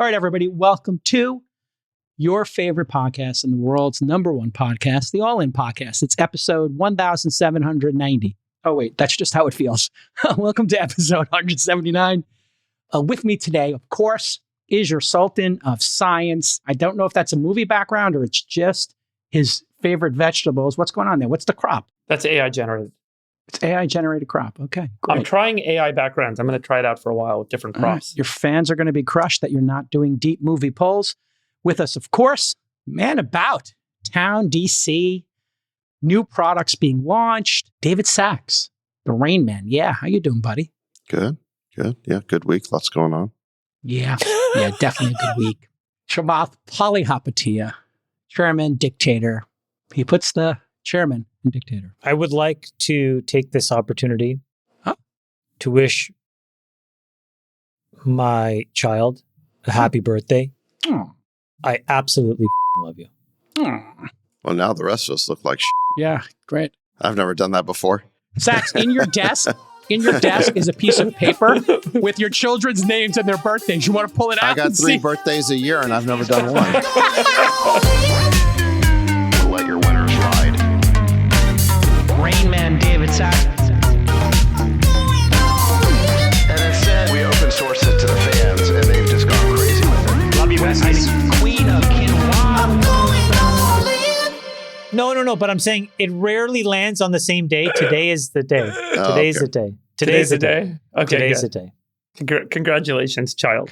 All right, everybody, welcome to your favorite podcast and the world's number one podcast, the All In Podcast. It's episode 1790. Oh, wait, that's just how it feels. Welcome to episode 179. With me today, of course, is your Sultan of Science. I don't know if that's a movie background or it's just his favorite vegetables. What's going on there? What's the crop? That's AI generated. It's AI generated crop. Okay, great. I'm trying AI backgrounds. I'm going to try it out for a while with different crops. Your fans are going to be crushed that you're not doing deep movie polls. With us, of course, man about town, DC, new products being launched. David Sachs, the Rain Man. Yeah, how you doing, buddy? Good. Yeah, good week. Lots going on. Yeah, definitely a good week. Chamath Palihapitiya, chairman, dictator. He puts the chairman and dictator. I would like to take this opportunity to wish my child a happy birthday. Oh. I absolutely love you. Oh. Well, now the rest of us look like Yeah, great. I've never done that before. Sachs, in your desk is a piece of paper with your children's names and their birthdays. You want to pull it out? I got 3 birthdays a year and I've never done one. Let your winners ride. Rain Man David Sachs. And instead, we open source it to the fans, and they've just gone crazy with it. Love you, besties. Queen of quinoa. No, but I'm saying it rarely lands on the same day. Today is the day. Today's okay. the day. Today's the day. Okay, Today's the good. day. Congratulations, child.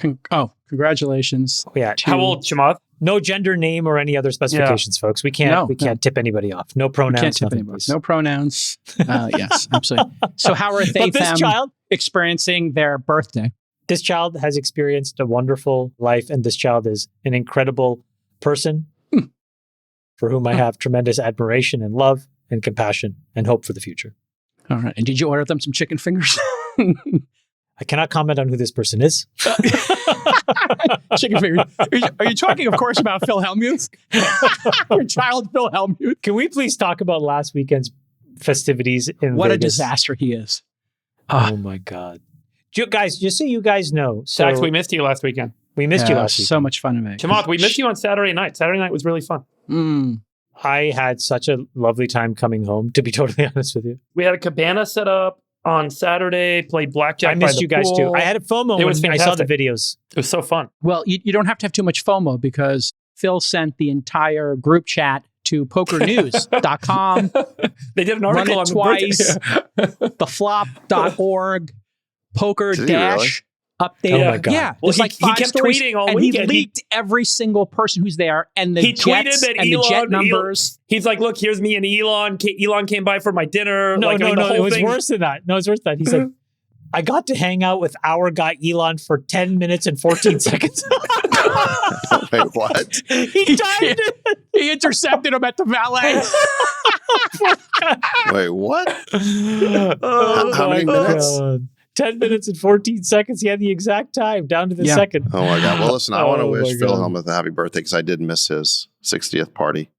Congratulations. Yeah. How old, Chamath? No gender, name, or any other specifications, folks. We can't tip anybody off. No pronouns. Can't tip nothing, anybody. please. No pronouns. Yes, absolutely. So how are they But this child, experiencing their birthday? this child has experienced a wonderful life, and this child is an incredible person for whom I have tremendous admiration and love and compassion and hope for the future. All right. And did you order them some chicken fingers? I cannot comment on who this person is. Chicken fingers. Are you talking, of course, about Phil Hellmuth? Your child, Phil Hellmuth. Can we please talk about last weekend's festivities in What Vegas? a disaster he is. Oh my God. Guys, just so you guys know. Sachs, we missed you last weekend. We missed you last week. So much fun in Vegas. Chamath, we missed you on Saturday night. Saturday night was really fun. I had such a lovely time coming home, to be totally honest with you. We had a cabana set up on Saturday, played blackjack. I missed you guys too. I had a FOMO when I saw the videos. It was so fun. Well, you don't have to have too much FOMO because Phil sent the entire group chat to pokernews.com. They did an article Run on it twice. the theflop.org. Poker dash update. Oh my God. Yeah. Well, there's like he 5 kept stories, tweeting all and weekend. he leaked every single person who's there and the He tweeted jets that and the jet numbers. He's like, look, here's me and Elon. Elon came by for my dinner. No, Like, I mean, the it whole was thing. worse than that. No, it's worse than that. He said, I got to hang out with our guy Elon for 10 minutes and 14 seconds. Wait, what? He timed it. He intercepted him at the valet. Wait, what? Oh How many my minutes? God. 10 minutes and 14 seconds. He had the exact time down to the second. Oh my God. Well, listen, I want to Oh wish my Phil God. Hellmuth a happy birthday because I did miss his 60th party.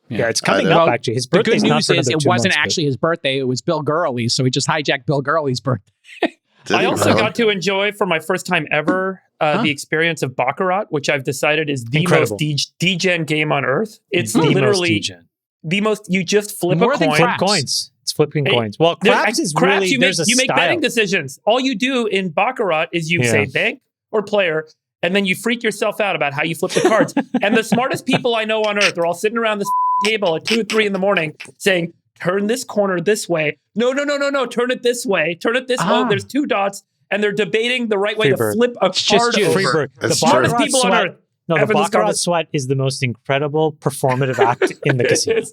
Yeah, it's coming I know. up actually. His The good birthday's not news for is another it 2 wasn't months, actually his birthday. It was Bill Gurley's. So he just hijacked Bill Gurley's birthday. Did I he also really? got to enjoy for my first time ever the experience of Baccarat, which I've decided is the Incredible. most degen game on earth. It's The most literally degen. the most. You just flip More a than coin. craps. Coins. It's flipping Hey, coins. Well, craps is really, you there's a make style. betting decisions. All you do in Baccarat is you Yeah. say bank or player, and then you freak yourself out about how you flip the cards. And the smartest people I know on earth are all sitting around this table at 2 or 3 in the morning saying, turn this corner this way. No. Turn it this way. Turn it this way. Ah. There's 2 dots. And they're debating the right way Friedberg. to flip a It's just card you. over. Friedberg. The That's Smartest true. people on sweat. earth. No, the having this Baccarat conversation. sweat is the most incredible performative act in the casino. It's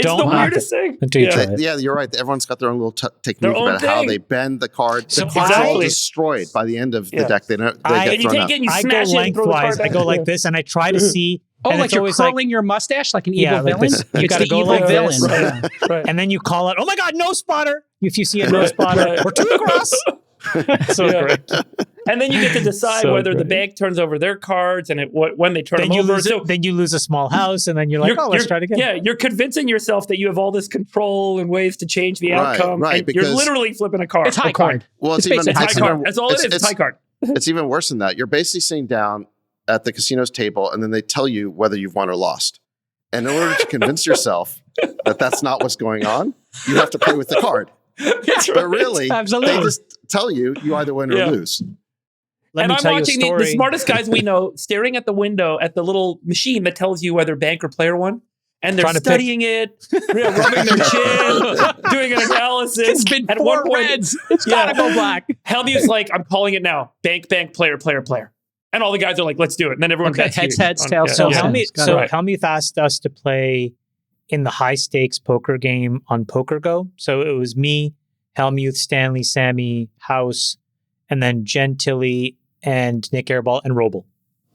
Don't the mock weirdest thing. until you Yeah. try it. Yeah, you're right. Everyone's got their own little technique Their own about how thing. they bend the card. The So card's all exactly. destroyed by the end of Yeah. the deck. They get And you thrown take out. it and you I go smash it and throw the card lengthwise. I back. go like this, and I try to see. Oh, and like it's you're always curling your mustache like an evil Yeah, like villain? this. You It's gotta the go evil like villain. this. Yeah. Right. and then you call out, "Oh my God, no spotter!" If you see a no spotter, Right. we're 2 across. So Yeah. great. And then you get to decide So whether the great. bank turns over their cards and when they turn Then them you over. lose. So Then you lose a small house, and then you're like, "Oh, let's try it again." Yeah, you're convincing yourself that you have all this control and ways to change the Right, outcome. right, And you're because- literally flipping a card. It's high a coin. card. Well, it's It's even basically It's high card. That's all it is. It's high card. it's even worse than that. You're basically sitting down at the casino's table, and then they tell you whether you've won or lost. And in order to convince yourself that that's not what's going on, you have to play with the card. But really, Absolutely. they just tell you either win or lose. Let and me I'm tell you a watching the story. smartest guys we know staring at the window at the little machine that tells you whether bank or player won. And they're Trying to studying it, rubbing their chin, doing an analysis. It's been At 4 one point, reds. It's gotta go black. Hellmuth's like, I'm calling it now. Bank, player. And all the guys are like, let's do it. And then everyone Okay, bets heads, huge heads, on- tails, yeah, So, tails, yeah. tails. Hellmuth, Got it. Hellmuth asked us to play in the high stakes poker game on PokerGo. So it was me, Hellmuth, Stanley, Sammy, House, and then Jen Tilly and Nick Airball and Roble.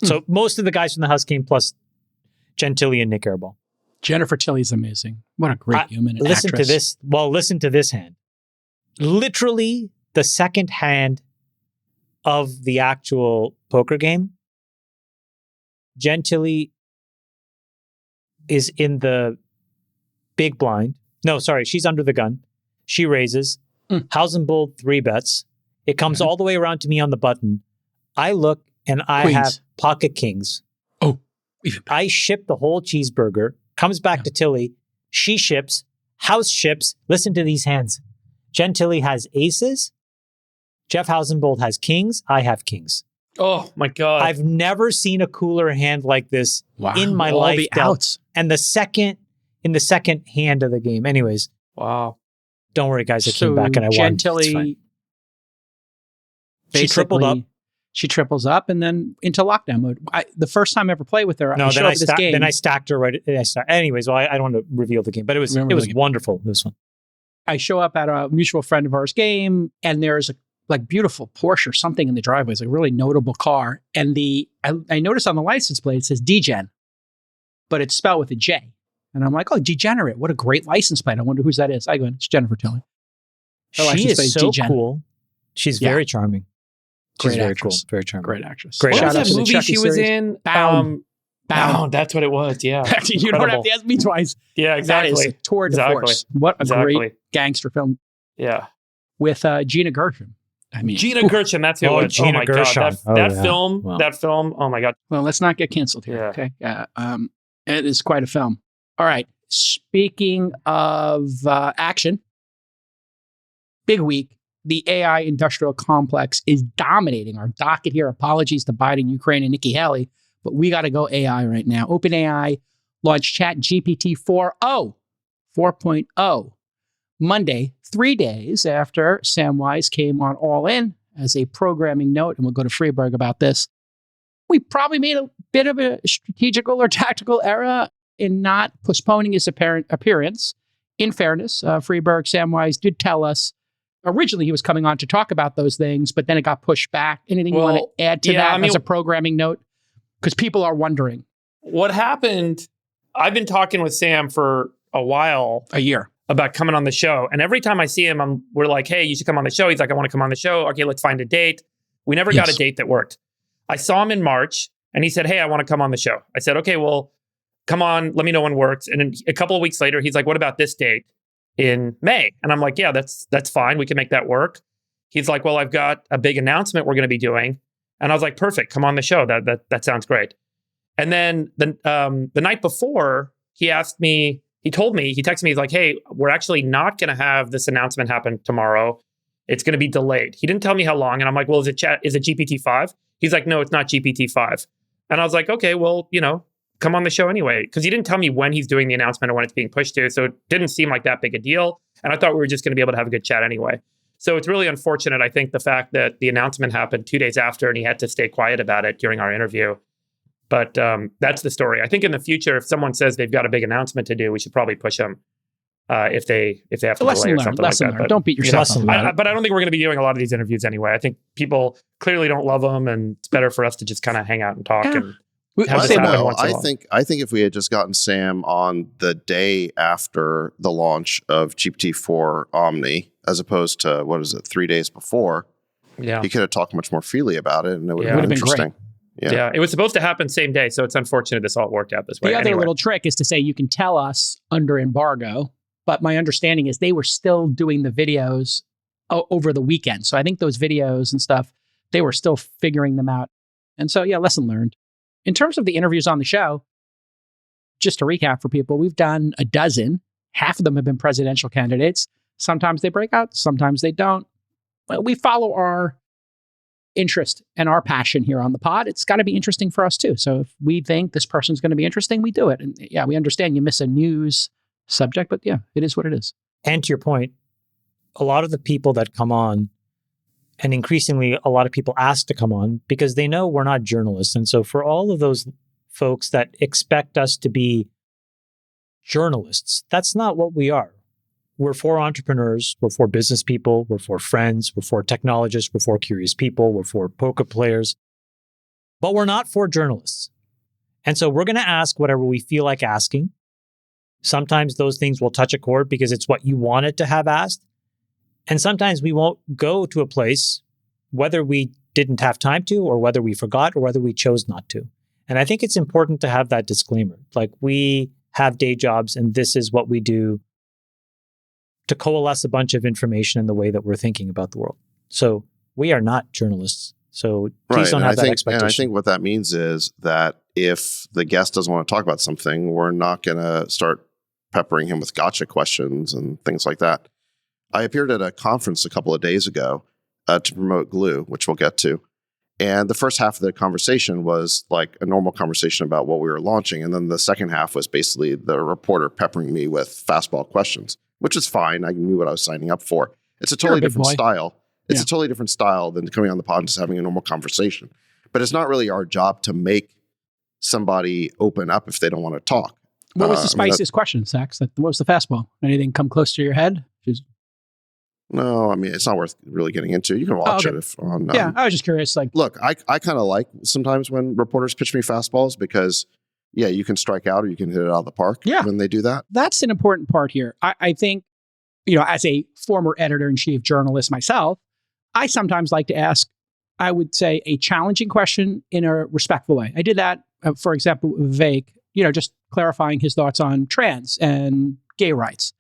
So most of the guys from the house came plus Jen Tilly and Nick Airball. Jennifer Tilly's amazing. What a great human and Listen actress. to this. Well, listen to this hand. Literally the second hand of the actual poker game. Jen Tilly is in the big blind. No, sorry, she's under the gun. She raises. Hausenbold 3 bets. It comes all the way around to me on the button. I look and I Queens. have pocket kings. Oh, even better. I ship the whole cheeseburger, comes back to Tilly. She ships, House ships. Listen to these hands. Jen Tilly has aces. Jeff Hausenbold has kings. I have kings. Oh my God. I've never seen a cooler hand like this Wow. in my All life. the dealt. outs. And in the second hand of the game. Anyways, wow. don't worry, guys. I So came back and I Jen won. It's fine. Tilly She tripled up. basically- She triples up and then into lockdown mode. The first time I ever played with her, No, showed then up I, at this game. then I stacked her right. Anyways, well, I don't want to reveal the game, but it was Remember the game. wonderful. This one. I show up at a mutual friend of ours game, and there's a beautiful Porsche or something in the driveway. It's a really notable car, and I noticed on the license plate it says Degen, but it's spelled with a J. And I'm like, oh, degenerate! What a great license plate! I wonder whose that is. I go, it's Jennifer Tilly. Her She license plate is so Degen. cool. She's Yeah. very charming. She's Great very actress. cool. Very charming. Great actress. Great What Shout was out that to the movie Chucky she was series. in? Bound. Bound. That's what it was. Yeah. You don't have Incredible. to ask me twice. Yeah, That is exactly. a tour de Exactly. force. What a Exactly. great gangster film Yeah. with Gina Gershon. I mean, Gina ooh. Gershon, that's who it Oh, was. Gina my Gershon. God. Oh, That yeah. film, Wow. oh my God. Well, let's not get canceled here. Yeah. Okay. It is quite a film. All right. Speaking of action, big week. The AI industrial complex is dominating our docket here. Apologies to Biden, Ukraine, and Nikki Haley, but we got to go AI right now. OpenAI launched Chat GPT-4o, 4.0, Monday, 3 days after Samwise came on All In as a programming note, and we'll go to Friedberg about this. We probably made a bit of a strategical or tactical error in not postponing his appearance. In fairness, Friedberg, Samwise did tell us originally he was coming on to talk about those things, but then it got pushed back. Anything you want to add to that as a programming note? Because people are wondering. What happened, I've been talking with Sam for a while A year. about coming on the show. And every time I see him, we're like, hey, you should come on the show. He's like, I want to come on the show. Okay, let's find a date. We never got a date that worked. I saw him in March and he said, hey, I want to come on the show. I said, okay, well, come on. Let me know when works. And then a couple of weeks later, he's like, what about this date in May? And I'm like, yeah, that's fine. We can make that work. He's like, well, I've got a big announcement we're going to be doing. And I was like, perfect. Come on the show. That sounds great. And then the night before, he texted me, he's like, hey, we're actually not going to have this announcement happen tomorrow. It's going to be delayed. He didn't tell me how long. And I'm like, well, is it GPT-5? He's like, no, it's not GPT-5. And I was like, okay, well, come on the show anyway. Because he didn't tell me when he's doing the announcement or when it's being pushed to. So it didn't seem like that big a deal. And I thought we were just going to be able to have a good chat anyway. So it's really unfortunate, I think, the fact that the announcement happened 2 days after and he had to stay quiet about it during our interview. But that's the story. I think in the future, if someone says they've got a big announcement to do, we should probably push them if they have to delay or something like that. But, don't beat yourself up about it. but I don't think we're going to be doing a lot of these interviews anyway. I think people clearly don't love them, and it's better for us to just kind of hang out and talk. Yeah. And I'll this say happen more. once in a while. I think if we had just gotten Sam on the day after the launch of GPT-4 Omni, as opposed to 3 days before, Yeah. he could have talked much more freely about it, and it would Yeah. have Would've been been great. interesting. Yeah. Yeah, it was supposed to happen same day, so it's unfortunate this all worked out this way. The other Anyway. little trick is to say you can tell us under embargo, but my understanding is they were still doing the videos over the weekend. So I think those videos and stuff, they were still figuring them out. And so, yeah, lesson learned. In terms of the interviews on the show, just to recap for people, we've done a dozen. Half of them have been presidential candidates. Sometimes they break out, sometimes they don't. Well, we follow our interest and our passion here on the pod. It's got to be interesting for us too. So if we think this person's going to be interesting, we do it. And yeah, we understand you miss a news subject, but yeah, it is what it is. And to your point, a lot of the people that come on, and increasingly a lot of people ask to come on because they know we're not journalists. And so for all of those folks that expect us to be journalists, that's not what we are. We're for entrepreneurs, we're for business people, we're for friends, we're for technologists, we're for curious people, we're for poker players, but we're not for journalists. And so we're going to ask whatever we feel like asking. Sometimes those things will touch a chord because it's what you wanted to have asked. And sometimes we won't go to a place, whether we didn't have time to, or whether we forgot, or whether we chose not to. And I think it's important to have that disclaimer. Like, we have day jobs and this is what we do to coalesce a bunch of information in the way that we're thinking about the world. So we are not journalists. So please don't have that expectation. And I think what that means is that if the guest doesn't want to talk about something, we're not going to start peppering him with gotcha questions and things like that. I appeared at a conference a couple of days ago to promote Glue, which we'll get to. And the first half of the conversation was like a normal conversation about what we were launching. And then the second half was basically the reporter peppering me with fastball questions, which is fine. I knew what I was signing up for. It's a totally different style. It's a totally different style than coming on the pod and just having a normal conversation. But it's not really our job to make somebody open up if they don't want to talk. What was the spiciest question, Sax? What was the fastball? Anything come close to your head? No, I mean, it's not worth really getting into. You can watch it if on. Yeah, I was just curious. Like, look, I kind of like sometimes when reporters pitch me fastballs because, yeah, you can strike out or you can hit it out of the park when they do that. That's an important part here. I think, as a former editor-in-chief journalist myself, I sometimes like to ask, I would say, a challenging question in a respectful way. I did that, for example, with Vivek, just clarifying his thoughts on trans and gay rights.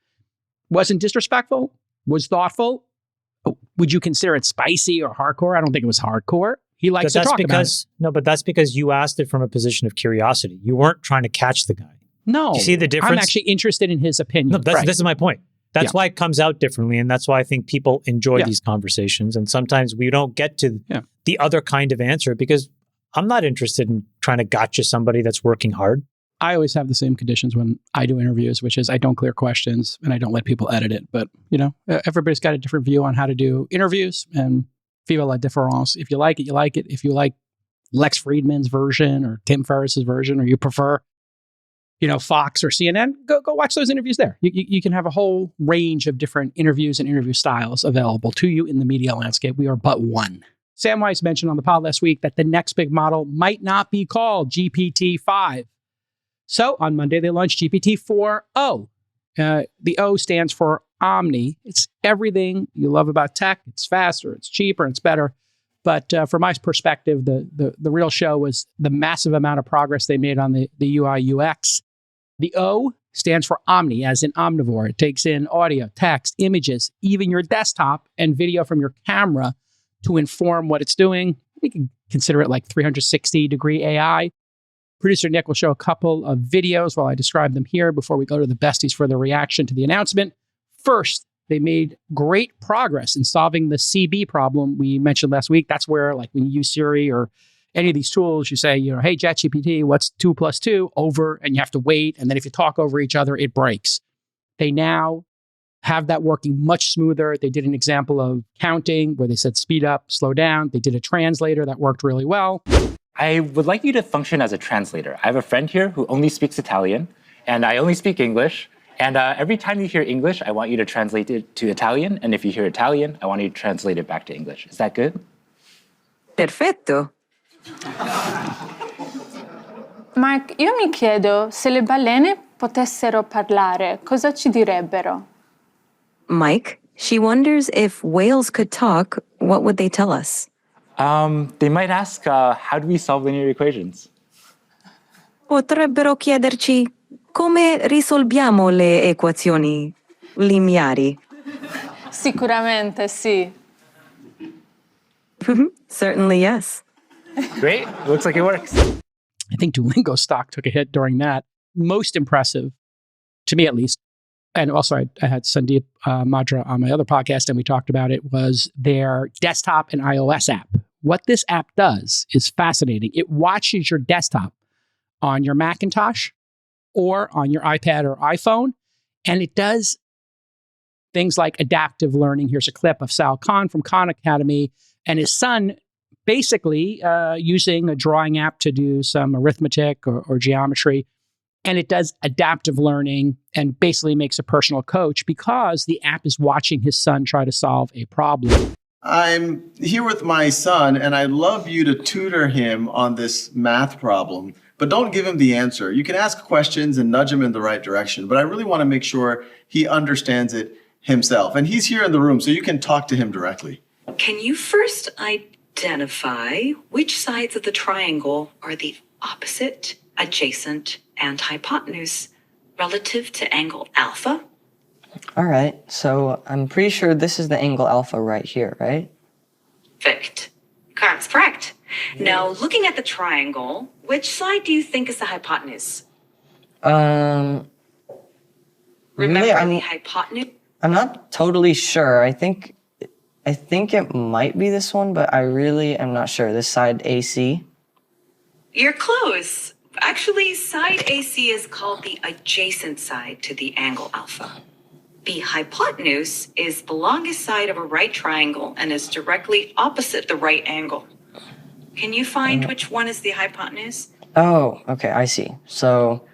Wasn't disrespectful. Was thoughtful. Would you consider it spicy or hardcore? I don't think it was hardcore. He likes to talk about it. No, but that's because you asked it from a position of curiosity. You weren't trying to catch the guy. No. You see the difference? I'm actually interested in his opinion. No, this is my point. That's why it comes out differently. And that's why I think people enjoy these conversations. And sometimes we don't get to the other kind of answer because I'm not interested in trying to gotcha somebody that's working hard. I always have the same conditions when I do interviews, which is I don't clear questions and I don't let people edit it. But, everybody's got a different view on how to do interviews and vive la différence. If you like it, you like it. If you like Lex Friedman's version or Tim Ferriss's version, or you prefer, Fox or CNN, go watch those interviews there. You can have a whole range of different interviews and interview styles available to you in the media landscape. We are but one. Sam Weiss mentioned on the pod last week that the next big model might not be called GPT-5. So on Monday, they launched GPT-4o. The O stands for Omni. It's everything you love about tech. It's faster, it's cheaper, it's better. But from my perspective, the real show was the massive amount of progress they made on the UI UX. The O stands for Omni, as in omnivore. It takes in audio, text, images, even your desktop and video from your camera to inform what it's doing. We can consider it like 360-degree AI. Producer Nick will show a couple of videos while I describe them here before we go to the besties for their reaction to the announcement. First, they made great progress in solving the CB problem we mentioned last week. That's where, like, when you use Siri or any of these tools, you say, hey, ChatGPT, what's 2 + 2? Over, and you have to wait. And then if you talk over each other, it breaks. They now have that working much smoother. They did an example of counting where they said speed up, slow down. They did a translator that worked really well. I would like you to function as a translator. I have a friend here who only speaks Italian, and I only speak English. And every time you hear English, I want you to translate it to Italian. And if you hear Italian, I want you to translate it back to English. Is that good? Perfetto. Mark, io mi chiedo se le balene potessero parlare, cosa ci direbbero? Mike, she wonders if whales could talk, what would they tell us? They might ask, how do we solve linear equations? Potrebbero chiederci come risolviamo le equazioni lineari. Sicuramente sì. Certainly yes. Great. Looks like it works. I think Duolingo stock took a hit during that. Most impressive, to me at least, and also I had Sandeep Madra on my other podcast, and we talked about it, was their desktop and iOS app. What this app does is fascinating. It watches your desktop on your Macintosh or on your iPad or iPhone, and it does things like adaptive learning. Here's a clip of Sal Khan from Khan Academy and his son basically using a drawing app to do some arithmetic or geometry. And it does adaptive learning and basically makes a personal coach because the app is watching his son try to solve a problem. I'm here with my son, and I'd love you to tutor him on this math problem, but don't give him the answer. You can ask questions and nudge him in the right direction, but I really want to make sure he understands it himself. And he's here in the room, so you can talk to him directly. Can you first identify which sides of the triangle are the opposite, adjacent, and hypotenuse relative to angle alpha? All right, so I'm pretty sure this is the angle alpha right here, right? Perfect. That's correct. Now, looking at the triangle, which side do you think is the hypotenuse? Really, Remember the hypotenuse? I'm not totally sure. I think it might be this one, but I really am not sure. This side AC. You're close. Actually, side AC is called the adjacent side to the angle alpha. The hypotenuse is the longest side of a right triangle and is directly opposite the right angle. Can you find which one is the hypotenuse? Oh, okay, I see. So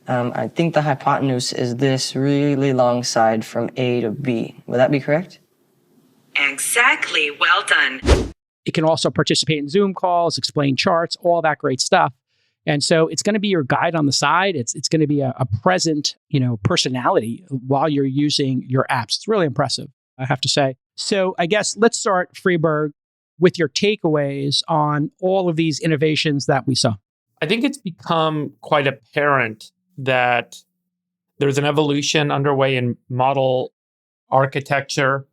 I think the hypotenuse is this really long side from A to B. Would that be correct? Exactly. Well done. It can also participate in Zoom calls, explain charts, all that great stuff. And so it's going to be your guide on the side. It's going to be a present, personality while you're using your apps. It's really impressive, I have to say. So I guess let's start, Friedberg, with your takeaways on all of these innovations that we saw. I think it's become quite apparent that there's an evolution underway in model architecture.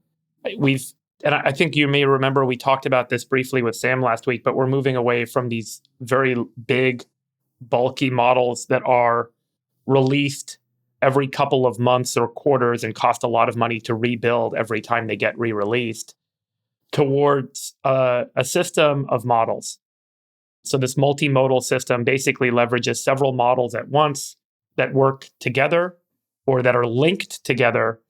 And I think you may remember we talked about this briefly with Sam last week, but we're moving away from these very big, bulky models that are released every couple of months or quarters and cost a lot of money to rebuild every time they get re-released, towards a system of models. So this multimodal system basically leverages several models at once that work together or that are linked together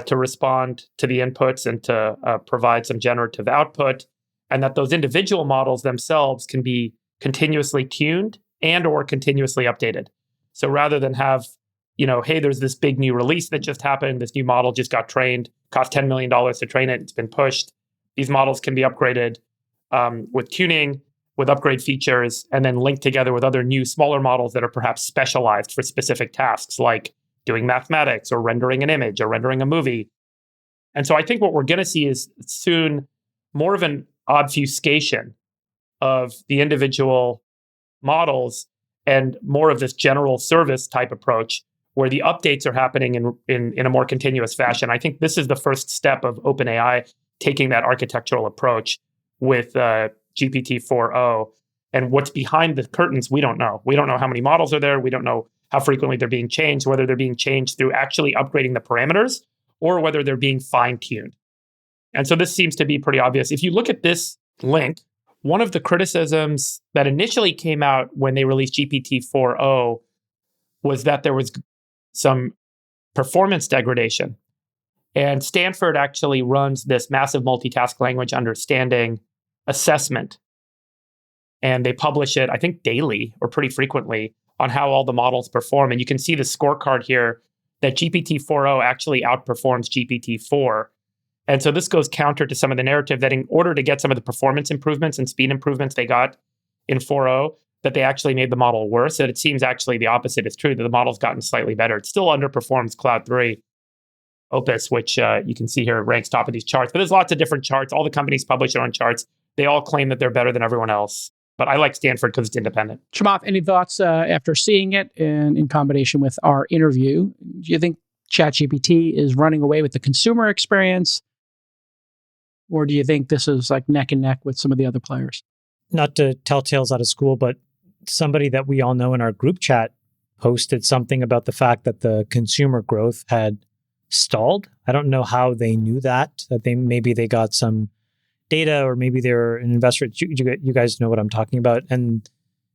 to respond to the inputs and to provide some generative output, and that those individual models themselves can be continuously tuned and or continuously updated. So rather than have, hey, there's this big new release that just happened, this new model just got trained, cost $10 million to train it, it's been pushed. These models can be upgraded with tuning, with upgrade features, and then linked together with other new, smaller models that are perhaps specialized for specific tasks, like doing mathematics or rendering an image or rendering a movie. And so I think what we're going to see is soon more of an obfuscation of the individual models and more of this general service type approach where the updates are happening in a more continuous fashion. I think this is the first step of OpenAI taking that architectural approach with GPT-4o. And what's behind the curtains, we don't know. We don't know how many models are there. We don't know how frequently they're being changed, whether they're being changed through actually upgrading the parameters or whether they're being fine-tuned. And so this seems to be pretty obvious. If you look at this link, one of the criticisms that initially came out when they released GPT-4o was that there was some performance degradation. And Stanford actually runs this massive multitask language understanding assessment. And they publish it, I think, daily or pretty frequently on how all the models perform. And you can see the scorecard here that GPT-4o actually outperforms GPT-4. And so this goes counter to some of the narrative that in order to get some of the performance improvements and speed improvements they got in 4o, that they actually made the model worse. That it seems actually the opposite is true, that the model's gotten slightly better. It still underperforms Cloud 3 Opus, which you can see here ranks top of these charts. But there's lots of different charts. All the companies publish their own charts. They all claim that they're better than everyone else. But I like Stanford because it's independent. Chamath, any thoughts after seeing it in combination with our interview? Do you think ChatGPT is running away with the consumer experience? Or do you think this is like neck and neck with some of the other players? Not to tell tales out of school, but somebody that we all know in our group chat posted something about the fact that the consumer growth had stalled. I don't know how they knew that maybe they got some data, or maybe they're an investor. You guys know what I'm talking about. And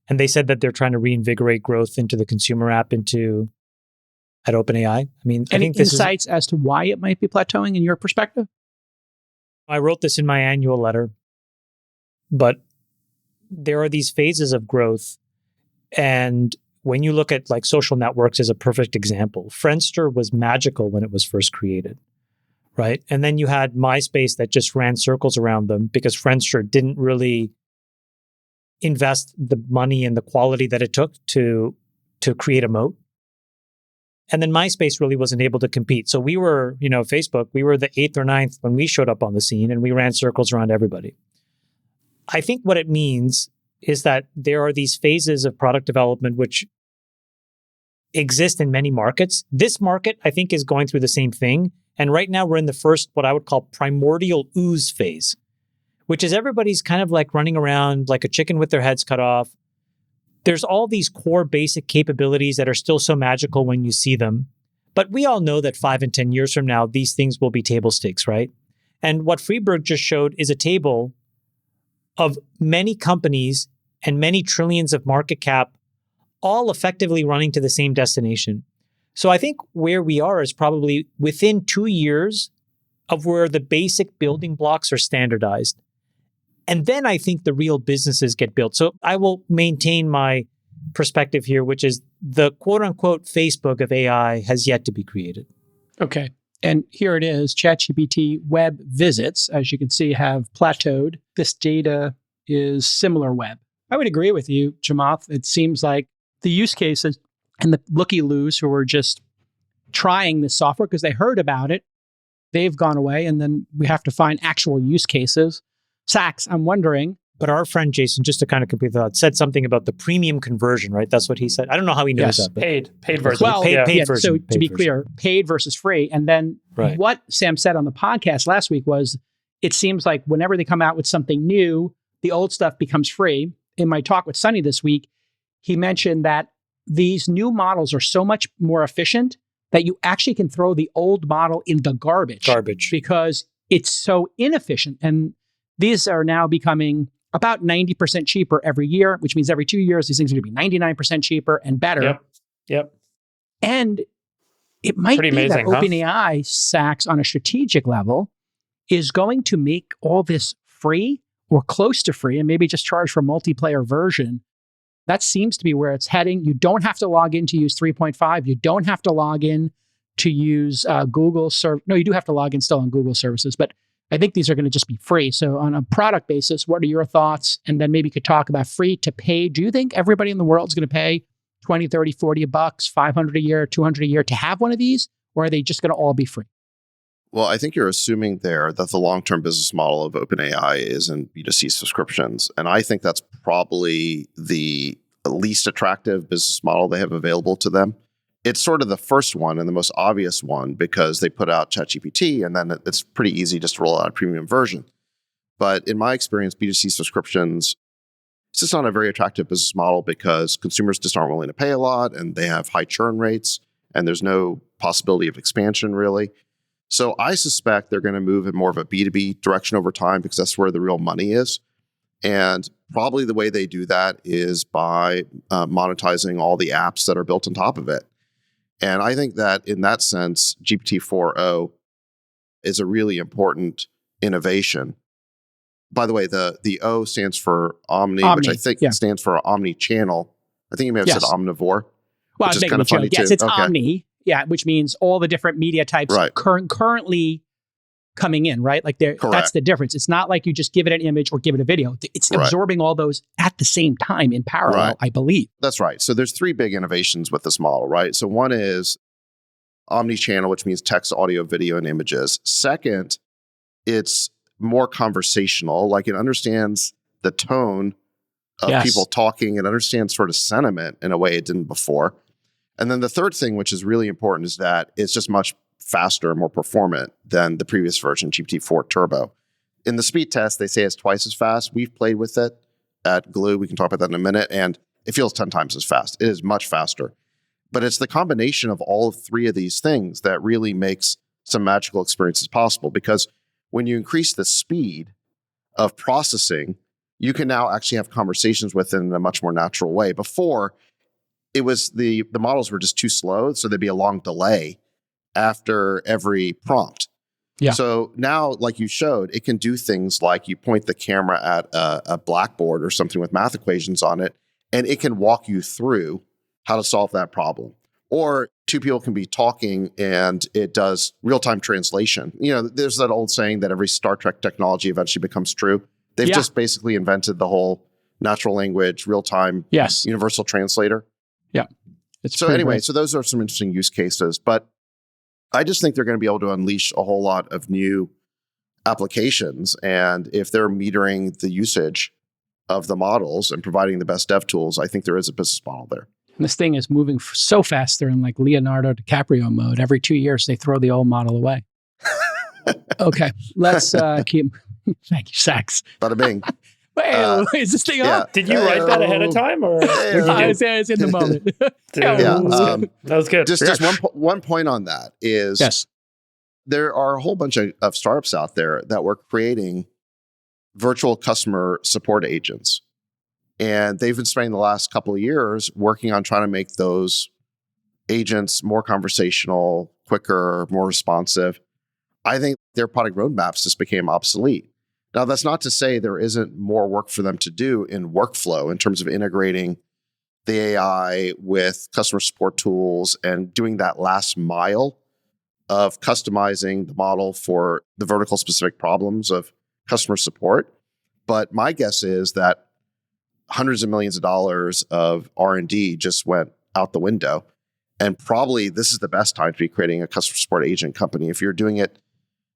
they said that they're trying to reinvigorate growth into the consumer app at OpenAI. I mean, I think this insights as to why it might be plateauing in your perspective? I wrote this in my annual letter, but there are these phases of growth. And when you look at like social networks as a perfect example, Friendster was magical when it was first created, right? And then you had MySpace that just ran circles around them because Friendster didn't really invest the money and the quality that it took to create a moat. And then MySpace really wasn't able to compete. So we were, Facebook, we were the 8th or 9th when we showed up on the scene, and we ran circles around everybody. I think what it means is that there are these phases of product development which exist in many markets. This market, I think, is going through the same thing. And right now we're in the first, what I would call primordial ooze phase, which is everybody's kind of like running around like a chicken with their heads cut off. There's all these core basic capabilities that are still so magical when you see them. But we all know that 5 and 10 years from now, these things will be table stakes, right? And what Friedberg just showed is a table of many companies and many trillions of market cap, all effectively running to the same destination. So I think where we are is probably within 2 years of where the basic building blocks are standardized. And then I think the real businesses get built. So I will maintain my perspective here, which is the quote unquote Facebook of AI has yet to be created. Okay. And here it is. ChatGPT web visits, as you can see, have plateaued. This data is similar web. I would agree with you, Chamath. It seems like the use cases and the looky-loos who are just trying this software because they heard about it, they've gone away. And then we have to find actual use cases. Sachs, I'm wondering. But our friend Jason, just to kind of complete the thought, said something about the premium conversion, right? That's what he said. I don't know how he knows that. But Paid version. Well, paid version. So paid to be version. clear, paid versus free. And then what Sam said on the podcast last week was, it seems like whenever they come out with something new, the old stuff becomes free. In my talk with Sunny this week, he mentioned that these new models are so much more efficient that you actually can throw the old model in the garbage. Because it's so inefficient. And these are now becoming about 90% cheaper every year, which means every 2 years, these things are going to be 99% cheaper and better. Yep. And it might Pretty be amazing, that huh? OpenAI, Sachs, on a strategic level, is going to make all this free or close to free and maybe just charge for a multiplayer version. That seems to be where it's heading. You don't have to log in to use 3.5. You don't have to log in to use Google. No, you do have to log in still on Google services, but I think these are going to just be free. So on a product basis, what are your thoughts? And then maybe you could talk about free to pay. Do you think everybody in the world is going to pay 20, 30, 40 bucks, 500 a year, 200 a year to have one of these? Or are they just going to all be free? Well, I think you're assuming there that the long-term business model of OpenAI is in B2C subscriptions. And I think that's probably the least attractive business model they have available to them. It's sort of the first one and the most obvious one because they put out ChatGPT and then it's pretty easy just to roll out a premium version. But in my experience, B2C subscriptions, it's just not a very attractive business model because consumers just aren't willing to pay a lot and they have high churn rates and there's no possibility of expansion really. So I suspect they're going to move in more of a B2B direction over time because that's where the real money is. And probably the way they do that is by monetizing all the apps that are built on top of it. And I think that in that sense, GPT-4o is a really important innovation. By the way, the O stands for Omni, which I think stands for Omni-channel. I think you may have said omnivore, well, which is kind of funny too. Yes, it's Omni, which means all the different media types currently coming in, right? Like that's the difference. It's not like you just give it an image or give it a video. It's absorbing all those at the same time in parallel, I believe. That's right. So there's 3 big innovations with this model, right? So one is omni-channel, which means text, audio, video, and images. Second, it's more conversational. Like it understands the tone of people talking. It understands sort of sentiment in a way it didn't before. And then the third thing, which is really important, is that it's just much faster and more performant than the previous version, GPT-4 Turbo. In the speed test, they say it's twice as fast. We've played with it at Glue. We can talk about that in a minute. And it feels 10 times as fast. It is much faster. But it's the combination of all three of these things that really makes some magical experiences possible. Because when you increase the speed of processing, you can now actually have conversations with it in a much more natural way. Before, it was the models were just too slow, so there'd be a long delay after every prompt. Yeah. So now, like you showed, it can do things like you point the camera at a blackboard or something with math equations on it, and it can walk you through how to solve that problem. Or two people can be talking and it does real-time translation. You know, there's that old saying that every Star Trek technology eventually becomes true. They've just basically invented the whole natural language, real-time, universal translator. Yeah. So anyway, so those are some interesting use cases. But I just think they're going to be able to unleash a whole lot of new applications. And if they're metering the usage of the models and providing the best dev tools, I think there is a business model there. And this thing is moving so fast. They're in like Leonardo DiCaprio mode. Every 2 years, they throw the old model away. Okay, let's keep. Thank you, Sax. Bada bing. Wait, is this thing up? Did you write that ahead of time, or I was in the moment. That was good. Just one point on that is there are a whole bunch of startups out there that were creating virtual customer support agents. And they've been spending the last couple of years working on trying to make those agents more conversational, quicker, more responsive. I think their product roadmaps just became obsolete. Now, that's not to say there isn't more work for them to do in workflow in terms of integrating the AI with customer support tools and doing that last mile of customizing the model for the vertical specific problems of customer support. But my guess is that hundreds of millions of dollars of R&D just went out the window. And probably this is the best time to be creating a customer support agent company. If you're doing it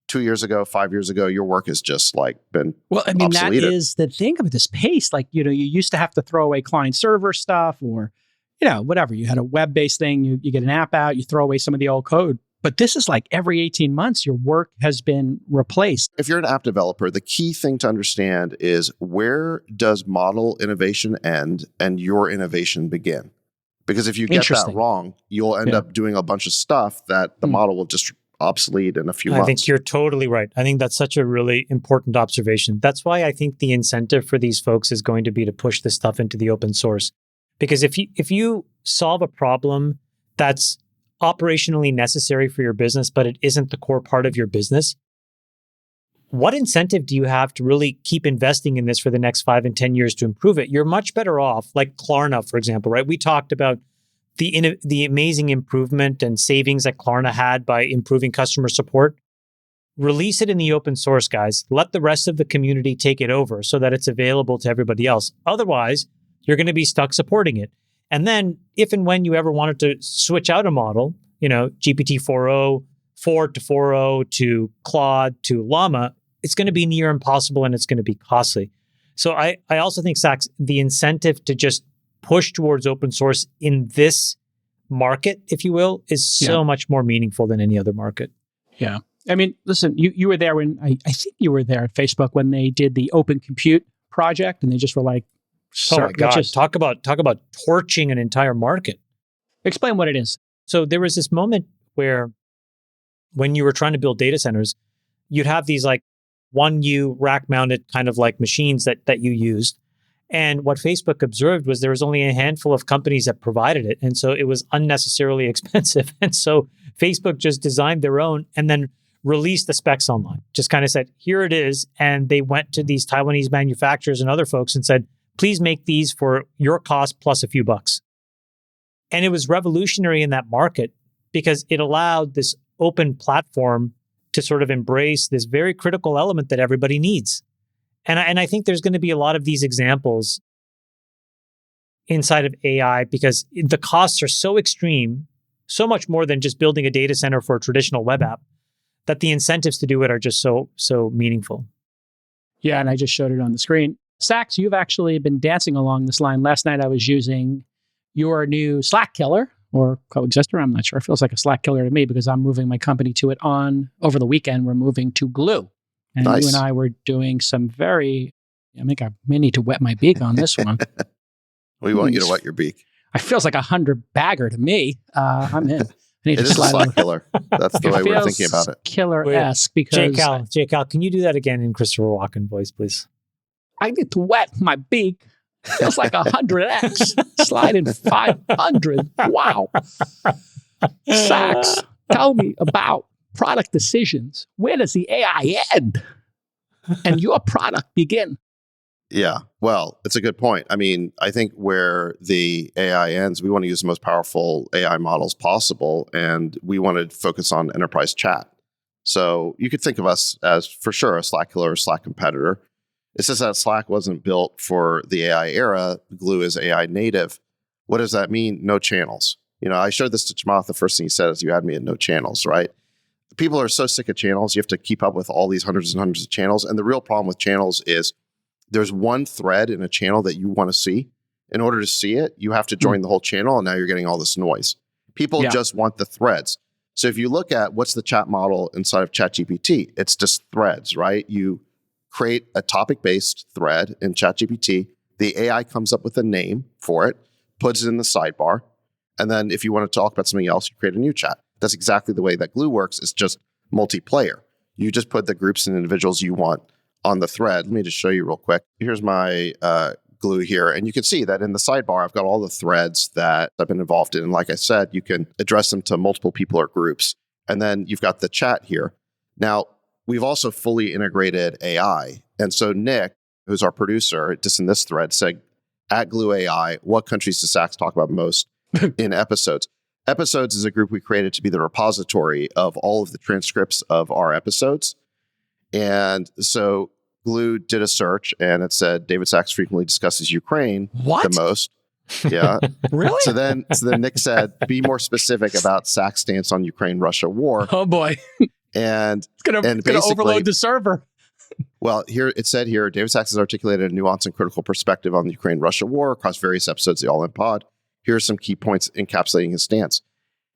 2 years ago, 5 years ago, your work has just like been obsoleted. That is the thing of this pace. Like, you used to have to throw away client server stuff or, whatever. You had a web-based thing, you get an app out, you throw away some of the old code. But this is like every 18 months, your work has been replaced. If you're an app developer, the key thing to understand is where does model innovation end and your innovation begin? Because if you get that wrong, you'll end up doing a bunch of stuff that the model will just obsolete in a few months. I think you're totally right. I think that's such a really important observation. That's why I think the incentive for these folks is going to be to push this stuff into the open source. Because if you solve a problem that's operationally necessary for your business, but it isn't the core part of your business, what incentive do you have to really keep investing in this for the next 5 and 10 years to improve it? You're much better off, like Klarna, for example, right? We talked about the amazing improvement and savings that Klarna had by improving customer support. Release it in the open source, guys. Let the rest of the community take it over so that it's available to everybody else. Otherwise, you're going to be stuck supporting it. And then if and when you ever wanted to switch out a model, GPT-4o, 4 to 4o to Claude to Llama, it's going to be near impossible and it's going to be costly. So I also think, Sachs, the incentive to just push towards open source in this market, if you will, is so much more meaningful than any other market. Yeah. I mean, listen, you were there when, I think you were there at Facebook when they did the Open Compute project and they just were like, oh my God, talk about torching an entire market. Explain what it is. So there was this moment where when you were trying to build data centers, you'd have these like 1U rack mounted kind of like machines that you used. And what Facebook observed was there was only a handful of companies that provided it. And so it was unnecessarily expensive. And so Facebook just designed their own and then released the specs online. Just kind of said, here it is. And they went to these Taiwanese manufacturers and other folks and said, please make these for your cost plus a few bucks. And it was revolutionary in that market because it allowed this open platform to sort of embrace this very critical element that everybody needs. And I think there's going to be a lot of these examples inside of AI because the costs are so extreme, so much more than just building a data center for a traditional web app, that the incentives to do it are just so meaningful. Yeah, and I just showed it on the screen. Sachs, you've actually been dancing along this line. Last night I was using your new Slack killer or coexister. I'm not sure. It feels like a Slack killer to me because I'm moving my company to it over the weekend. We're moving to Glue. And you and I were doing some I may need to wet my beak on this one. We want you to wet your beak. It feels like 100 bagger to me. I'm in. I need It to is a slide Slack over. killer. That's the way we're Feels thinking about it. Killer-esque because J. Cal, can you do that again in Christopher Walken voice, please? I need to wet my beak. Feels like 100x. Sliding 500. Wow. Sachs, tell me about product decisions. Where does the AI end and your product begin? Yeah. Well, it's a good point. I mean, I think where the AI ends, we want to use the most powerful AI models possible, and we want to focus on enterprise chat. So you could think of us as, for sure, a Slack killer or Slack competitor. It's just that Slack wasn't built for the AI era. Glue is AI native. What does that mean? No channels. I showed this to Chamath. The first thing he said is, you had me at no channels, right? People are so sick of channels. You have to keep up with all these hundreds and hundreds of channels. And the real problem with channels is there's one thread in a channel that you want to see. In order to see it, you have to join the whole channel, and now you're getting all this noise. People just want the threads. So if you look at what's the chat model inside of ChatGPT, it's just threads, right? You create a topic-based thread in ChatGPT. The AI comes up with a name for it, puts it in the sidebar, and then if you want to talk about something else, you create a new chat. That's exactly the way that Glue works. It's just multiplayer. You just put the groups and individuals you want on the thread. Let me just show you real quick. Here's my Glue here. And you can see that in the sidebar, I've got all the threads that I've been involved in. And like I said, you can address them to multiple people or groups. And then you've got the chat here. Now, we've also fully integrated AI. And so Nick, who's our producer, just in this thread, said, at Glue AI, what countries does Sachs talk about most in episodes? Episodes is a group we created to be the repository of all of the transcripts of our episodes. And so Glue did a search, and it said David Sachs frequently discusses Ukraine the most. Yeah. Really? So then Nick said, be more specific about Sachs' stance on Ukraine-Russia war. Oh boy. And It's gonna overload the server. Well, here it said here, David Sachs has articulated a nuanced and critical perspective on the Ukraine-Russia war across various episodes of the All In Pod. Here are some key points encapsulating his stance.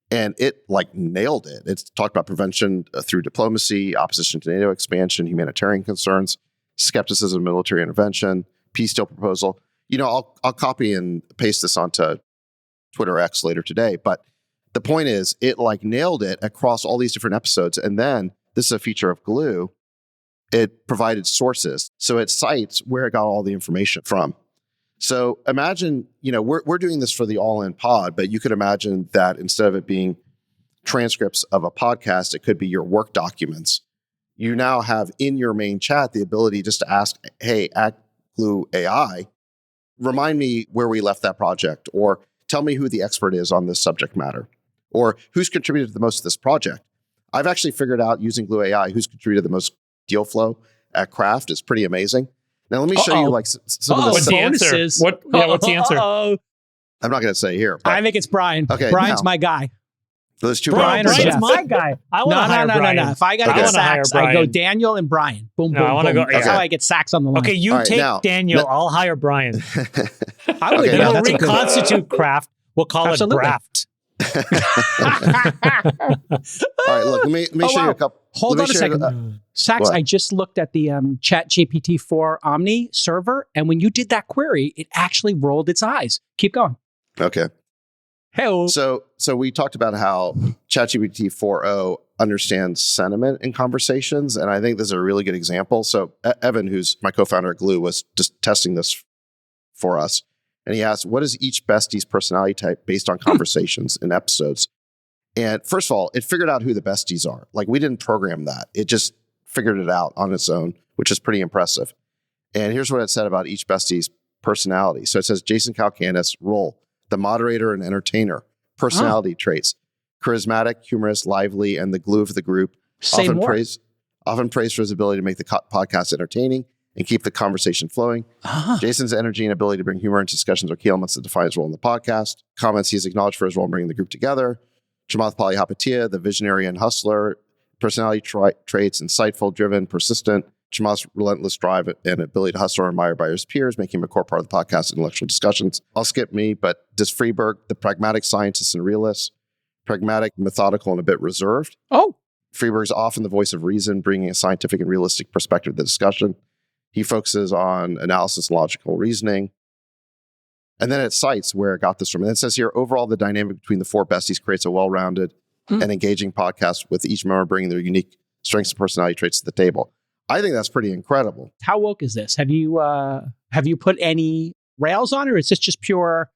And it nailed it. It's talked about prevention through diplomacy, opposition to NATO expansion, humanitarian concerns, skepticism, military intervention, peace deal proposal. I'll copy and paste this onto Twitter X later today. But the point is, it nailed it across all these different episodes. And then this is a feature of Glue. It provided sources. So it cites where it got all the information from. So imagine, we're doing this for the All In Pod, but you could imagine that instead of it being transcripts of a podcast, it could be your work documents. You now have in your main chat the ability just to ask, hey, at Glue AI, remind me where we left that project, or tell me who the expert is on this subject matter, or who's contributed the most to this project. I've actually figured out using Glue AI who's contributed the most deal flow at Craft. Is pretty amazing. Now, let me show you some of the What's the answer? What's the answer? I'm not going to say here. I think it's Brian. Okay, Brian's my guy. Those two Brian or Brian's Jeff? my guy. I want to hire Brian. No. If I got to get Sachs, I go Daniel and Brian. Boom, No, I boom, wanna boom. go- That's yeah. how I get Sachs on the line. Okay, you All right, take now- Daniel. I'll hire Brian. I would. Okay, Yeah, now- We'll that's a good. reconstitute Craft. We'll call Absolutely. it Graft. All right, look, let me show you a couple. Hold on a second. Sachs, what? I just looked at the Chat GPT-4 Omni server, and when you did that query, it actually rolled its eyes. Keep going. Okay. Hey, So we talked about how ChatGPT-4o understands sentiment in conversations, and I think this is a really good example. So Evan, who's my co-founder at Glue, was just testing this for us, and he asked, what is each bestie's personality type based on conversations in episodes? And first of all, it figured out who the besties are. We didn't program that. It just figured it out on its own, which is pretty impressive. And here's what it said about each bestie's personality. So it says, Jason Calcanis, role, the moderator and entertainer, personality traits, charismatic, humorous, lively, and the glue of the group. Say more. Often praised for his ability to make the podcast entertaining and keep the conversation flowing. Jason's energy and ability to bring humor into discussions are key elements that define his role in the podcast. Comments he's acknowledged for his role in bringing the group together. Chamath Palihapitiya, the visionary and hustler, personality traits, insightful, driven, persistent. Chamath's relentless drive and ability to hustle are admired by his peers, making him a core part of the podcast's intellectual discussions. I'll skip me, but does Friedberg, the pragmatic scientist and realist, pragmatic, methodical, and a bit reserved. Oh. Friedberg's often the voice of reason, bringing a scientific and realistic perspective to the discussion. He focuses on analysis and logical reasoning. And then it cites where it got this from. And it says here, overall, the dynamic between the four besties creates a well-rounded and engaging podcast with each member bringing their unique strengths and personality traits to the table. I think that's pretty incredible. How woke is this? Have you put any rails on it, or is this just pure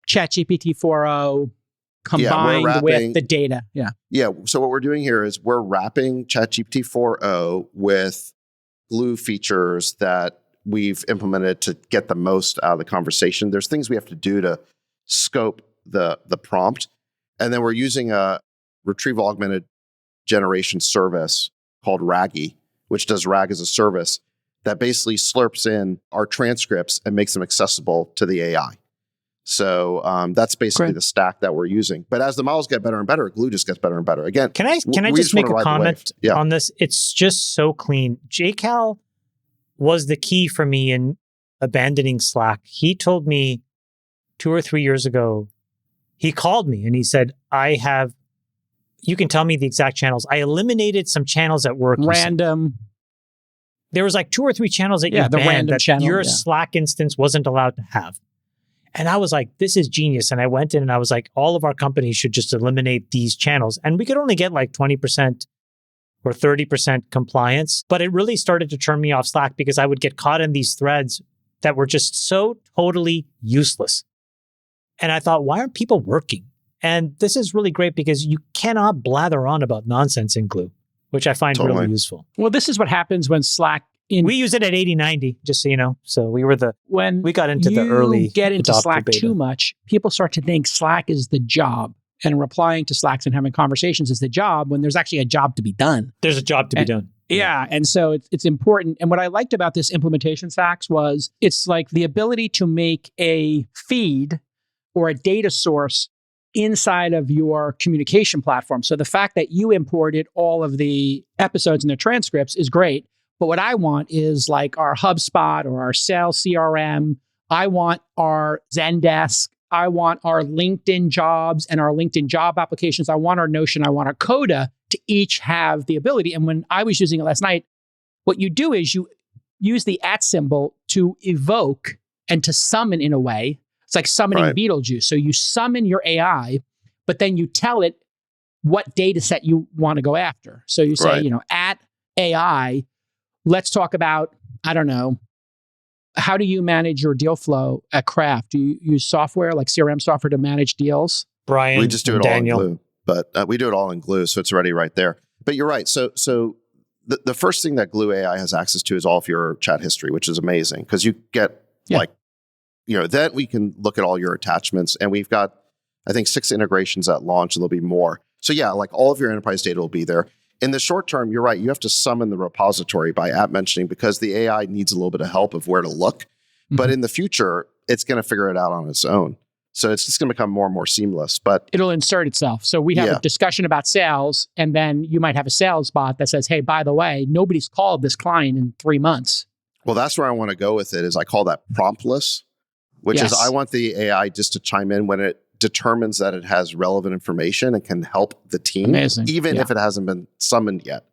ChatGPT-4o combined with the data? Yeah. Yeah. So what we're doing here is we're wrapping ChatGPT-4o with glue features that we've implemented to get the most out of the conversation. There's things we have to do to scope the prompt. And then we're using a retrieval augmented generation service called Raggy, which does RAG as a service that basically slurps in our transcripts and makes them accessible to the AI. So that's basically the stack that we're using. But as the models get better and better, Glue just gets better and better. Again, can I just make a comment on this? It's just so clean. JCal was the key for me in abandoning Slack. He told me 2 or 3 years ago, he called me and he said, you can tell me the exact channels. I eliminated some channels at work. Random. There was like 2 or 3 channels that you banned that your Slack instance wasn't allowed to have. And I was like, this is genius. And I went in and I was like, all of our companies should just eliminate these channels. And we could only get like 20% or 30% compliance. But it really started to turn me off Slack because I would get caught in these threads that were just so totally useless. And I thought, why aren't people working? And this is really great because you cannot blather on about nonsense in Glue, which I find really useful. Well, this is what happens when Slack... we use it at 80-90, just so you know. So we got into the early. When you get into Slack beta. too much, people start to think Slack is the job. And replying to Slacks and having conversations is the job when there's actually a job to be done. There's a job to be done. Yeah. And so it's important. And what I liked about this implementation stacks was it's like the ability to make a feed or a data source inside of your communication platform. So the fact that you imported all of the episodes and the transcripts is great. But what I want is like our HubSpot or our sales CRM. I want our Zendesk. I want our LinkedIn jobs and our LinkedIn job applications. I want our Notion. I want our Coda to each have the ability. And when I was using it last night, what you do is you use the @ symbol to evoke and to summon in a way. It's like summoning Beetlejuice. So you summon your AI, but then you tell it what data set you want to go after. So you say, at AI, let's talk about, I don't know, how do you manage your deal flow at Craft? Do you use software like CRM software to manage deals? Brian, we just do it Daniel. all in Glue, but we do it all in Glue, so it's already right there. But you're right. So the first thing that Glue AI has access to is all of your chat history, which is amazing because you get then we can look at all your attachments, and we've got, I think, 6 integrations at launch, and there'll be more. So yeah, like all of your enterprise data will be there. In the short term, you're right. You have to summon the repository by app mentioning because the AI needs a little bit of help of where to look. Mm-hmm. But in the future, it's going to figure it out on its own. So it's just going to become more and more seamless. But it'll insert itself. So we have a discussion about sales, and then you might have a sales bot that says, hey, by the way, nobody's called this client in 3 months. Well, that's where I want to go with it is I call that promptless, which is I want the AI just to chime in when it determines that it has relevant information and can help the team, even if it hasn't been summoned yet.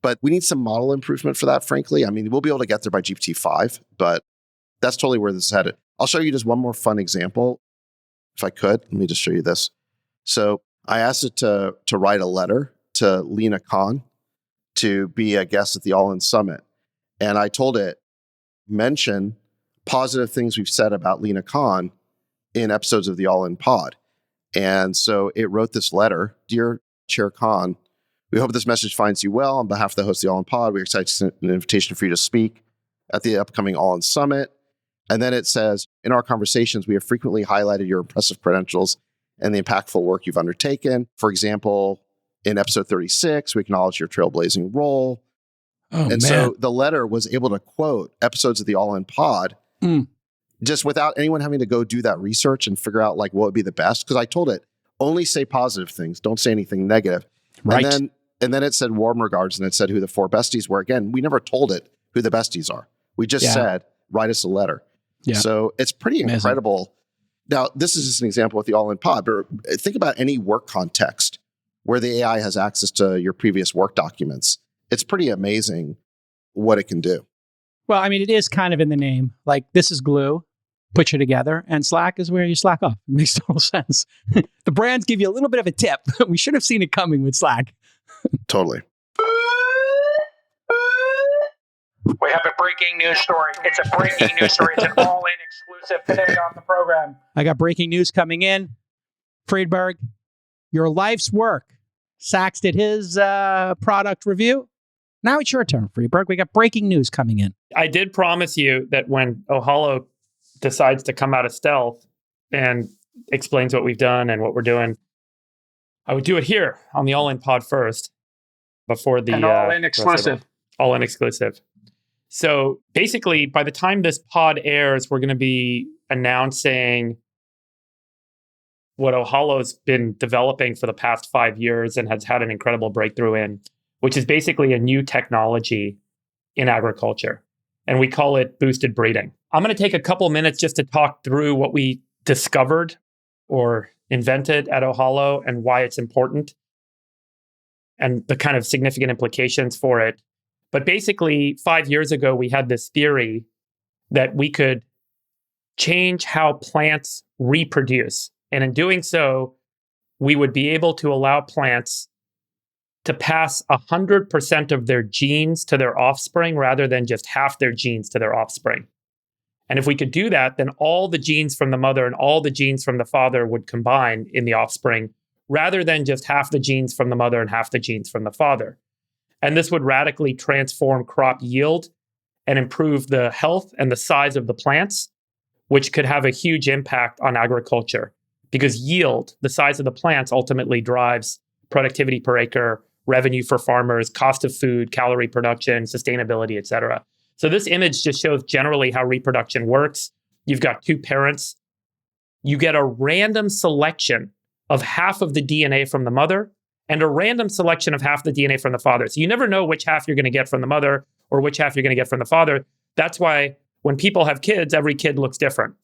But we need some model improvement for that, frankly. I mean, we'll be able to get there by GPT-5, but that's totally where this is headed. I'll show you just one more fun example, if I could. Let me just show you this. So I asked it to write a letter to Lena Khan to be a guest at the All In Summit. And I told it, mention positive things we've said about Lena Khan in episodes of the All In Pod. And so it wrote this letter. Dear Chair Khan, we hope this message finds you well. On behalf of the host of the All In Pod, we're excited to send an invitation for you to speak at the upcoming All In Summit. And then it says, in our conversations, we have frequently highlighted your impressive credentials and the impactful work you've undertaken. For example, in episode 36, we acknowledge your trailblazing role. So the letter was able to quote episodes of the All In Pod just without anyone having to go do that research and figure out like what would be the best. Because I told it, only say positive things. Don't say anything negative. Right. And then it said warm regards and it said who the 4 besties were. Again, we never told it who the besties are. We just said, write us a letter. Yeah. So it's pretty incredible. Now, this is just an example with the All In Pod, but think about any work context where the AI has access to your previous work documents. It's pretty amazing what it can do. Well, I mean, it is kind of in the name. Like, this is Glue. put you together, and Slack is where you slack off. It makes total sense. The brands give you a little bit of a tip. We should have seen it coming with Slack. Totally. We have a breaking news story. It's a breaking news story. It's an all-in exclusive today on the program. I got breaking news coming in. Friedberg, your life's work. Sachs did his product review. Now it's your turn, Friedberg. We got breaking news coming in. I did promise you that when Ohalo decides to come out of stealth and explains what we've done and what we're doing, I would do it here on the All In Pod first before the all-in exclusive. All-in exclusive. So basically, by the time this pod airs, we're going to be announcing what Ohalo's been developing for the past 5 years and has had an incredible breakthrough in, which is basically a new technology in agriculture. And we call it boosted breeding. I'm going to take a couple minutes just to talk through what we discovered or invented at Ohalo and why it's important and the kind of significant implications for it. But basically, 5 years ago, we had this theory that we could change how plants reproduce. And in doing so, we would be able to allow plants to pass 100% of their genes to their offspring rather than just half their genes to their offspring. And if we could do that, then all the genes from the mother and all the genes from the father would combine in the offspring rather than just half the genes from the mother and half the genes from the father. And this would radically transform crop yield and improve the health and the size of the plants, which could have a huge impact on agriculture because yield, the size of the plants, ultimately drives productivity per acre, revenue for farmers, cost of food, calorie production, sustainability, et cetera. So this image just shows generally how reproduction works. You've got two parents. You get a random selection of half of the DNA from the mother and a random selection of half the DNA from the father. So you never know which half you're going to get from the mother or which half you're going to get from the father. That's why when people have kids, every kid looks different.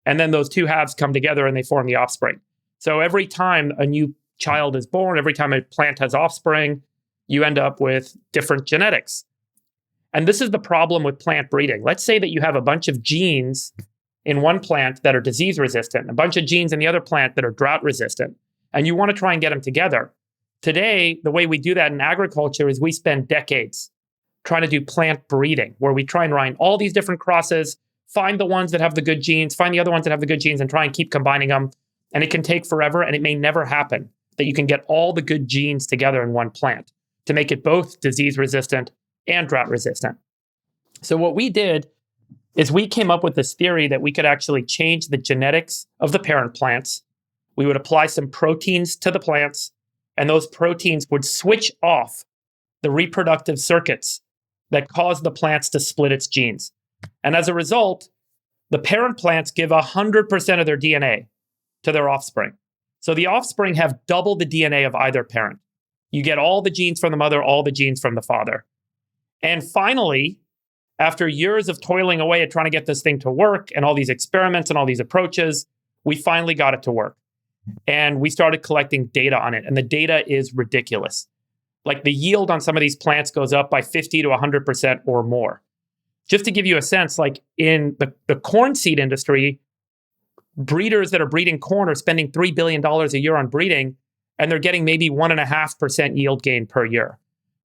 And then those two halves come together and they form the offspring. So every time a new child is born, every time a plant has offspring, you end up with different genetics. And this is the problem with plant breeding. Let's say that you have a bunch of genes in one plant that are disease resistant, a bunch of genes in the other plant that are drought resistant, and you want to try and get them together. Today, the way we do that in agriculture is we spend decades trying to do plant breeding, where we try and run all these different crosses, find the ones that have the good genes, find the other ones that have the good genes, and try and keep combining them. And it can take forever, and it may never happen that you can get all the good genes together in one plant to make it both disease resistant and drought resistant. So what we did is we came up with this theory that we could actually change the genetics of the parent plants. We would apply some proteins to the plants, and those proteins would switch off the reproductive circuits that cause the plants to split its genes. And as a result, the parent plants give 100% of their DNA to their offspring. So the offspring have double the DNA of either parent. You get all the genes from the mother, all the genes from the father. And finally, after years of toiling away at trying to get this thing to work and all these experiments and all these approaches, we finally got it to work. And we started collecting data on it. And the data is ridiculous. Like the yield on some of these plants goes up by 50 to 100% or more. Just to give you a sense, like in the corn seed industry, breeders that are breeding corn are spending $3 billion a year on breeding, and they're getting maybe 1.5% yield gain per year.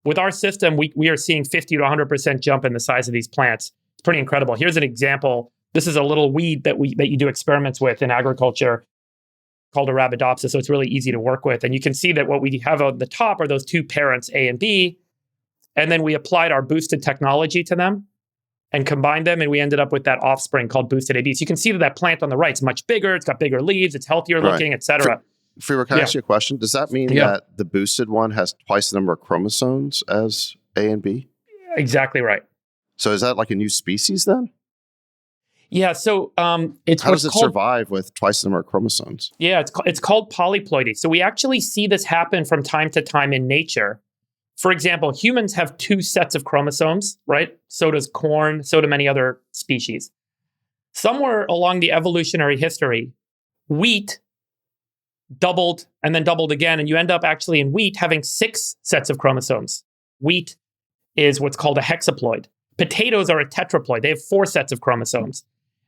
With our system, we are seeing 50 to 100% jump in the size of these plants. It's pretty incredible. Here's an example. This is a little weed that you do experiments with in agriculture called Arabidopsis, so it's really easy to work with. And you can see that what we have on the top are those two parents, A and B, and then we applied our boosted technology to them and combined them, and we ended up with that offspring called boosted AB. So you can see that plant on the right is much bigger, it's got bigger leaves, it's healthier looking, et cetera. Friedberg, can I ask you a question? Does that mean that the boosted one has twice the number of chromosomes as A and B? Exactly right. So is that like a new species then? Yeah, so how does it survive with twice the number of chromosomes? Yeah, it's called polyploidy. So we actually see this happen from time to time in nature. For example, humans have 2 sets of chromosomes, right? So does corn, so do many other species. Somewhere along the evolutionary history, wheat doubled and then doubled again, and you end up actually in wheat having 6 sets of chromosomes. Wheat is what's called a hexaploid. Potatoes are a tetraploid. They have 4 sets of chromosomes.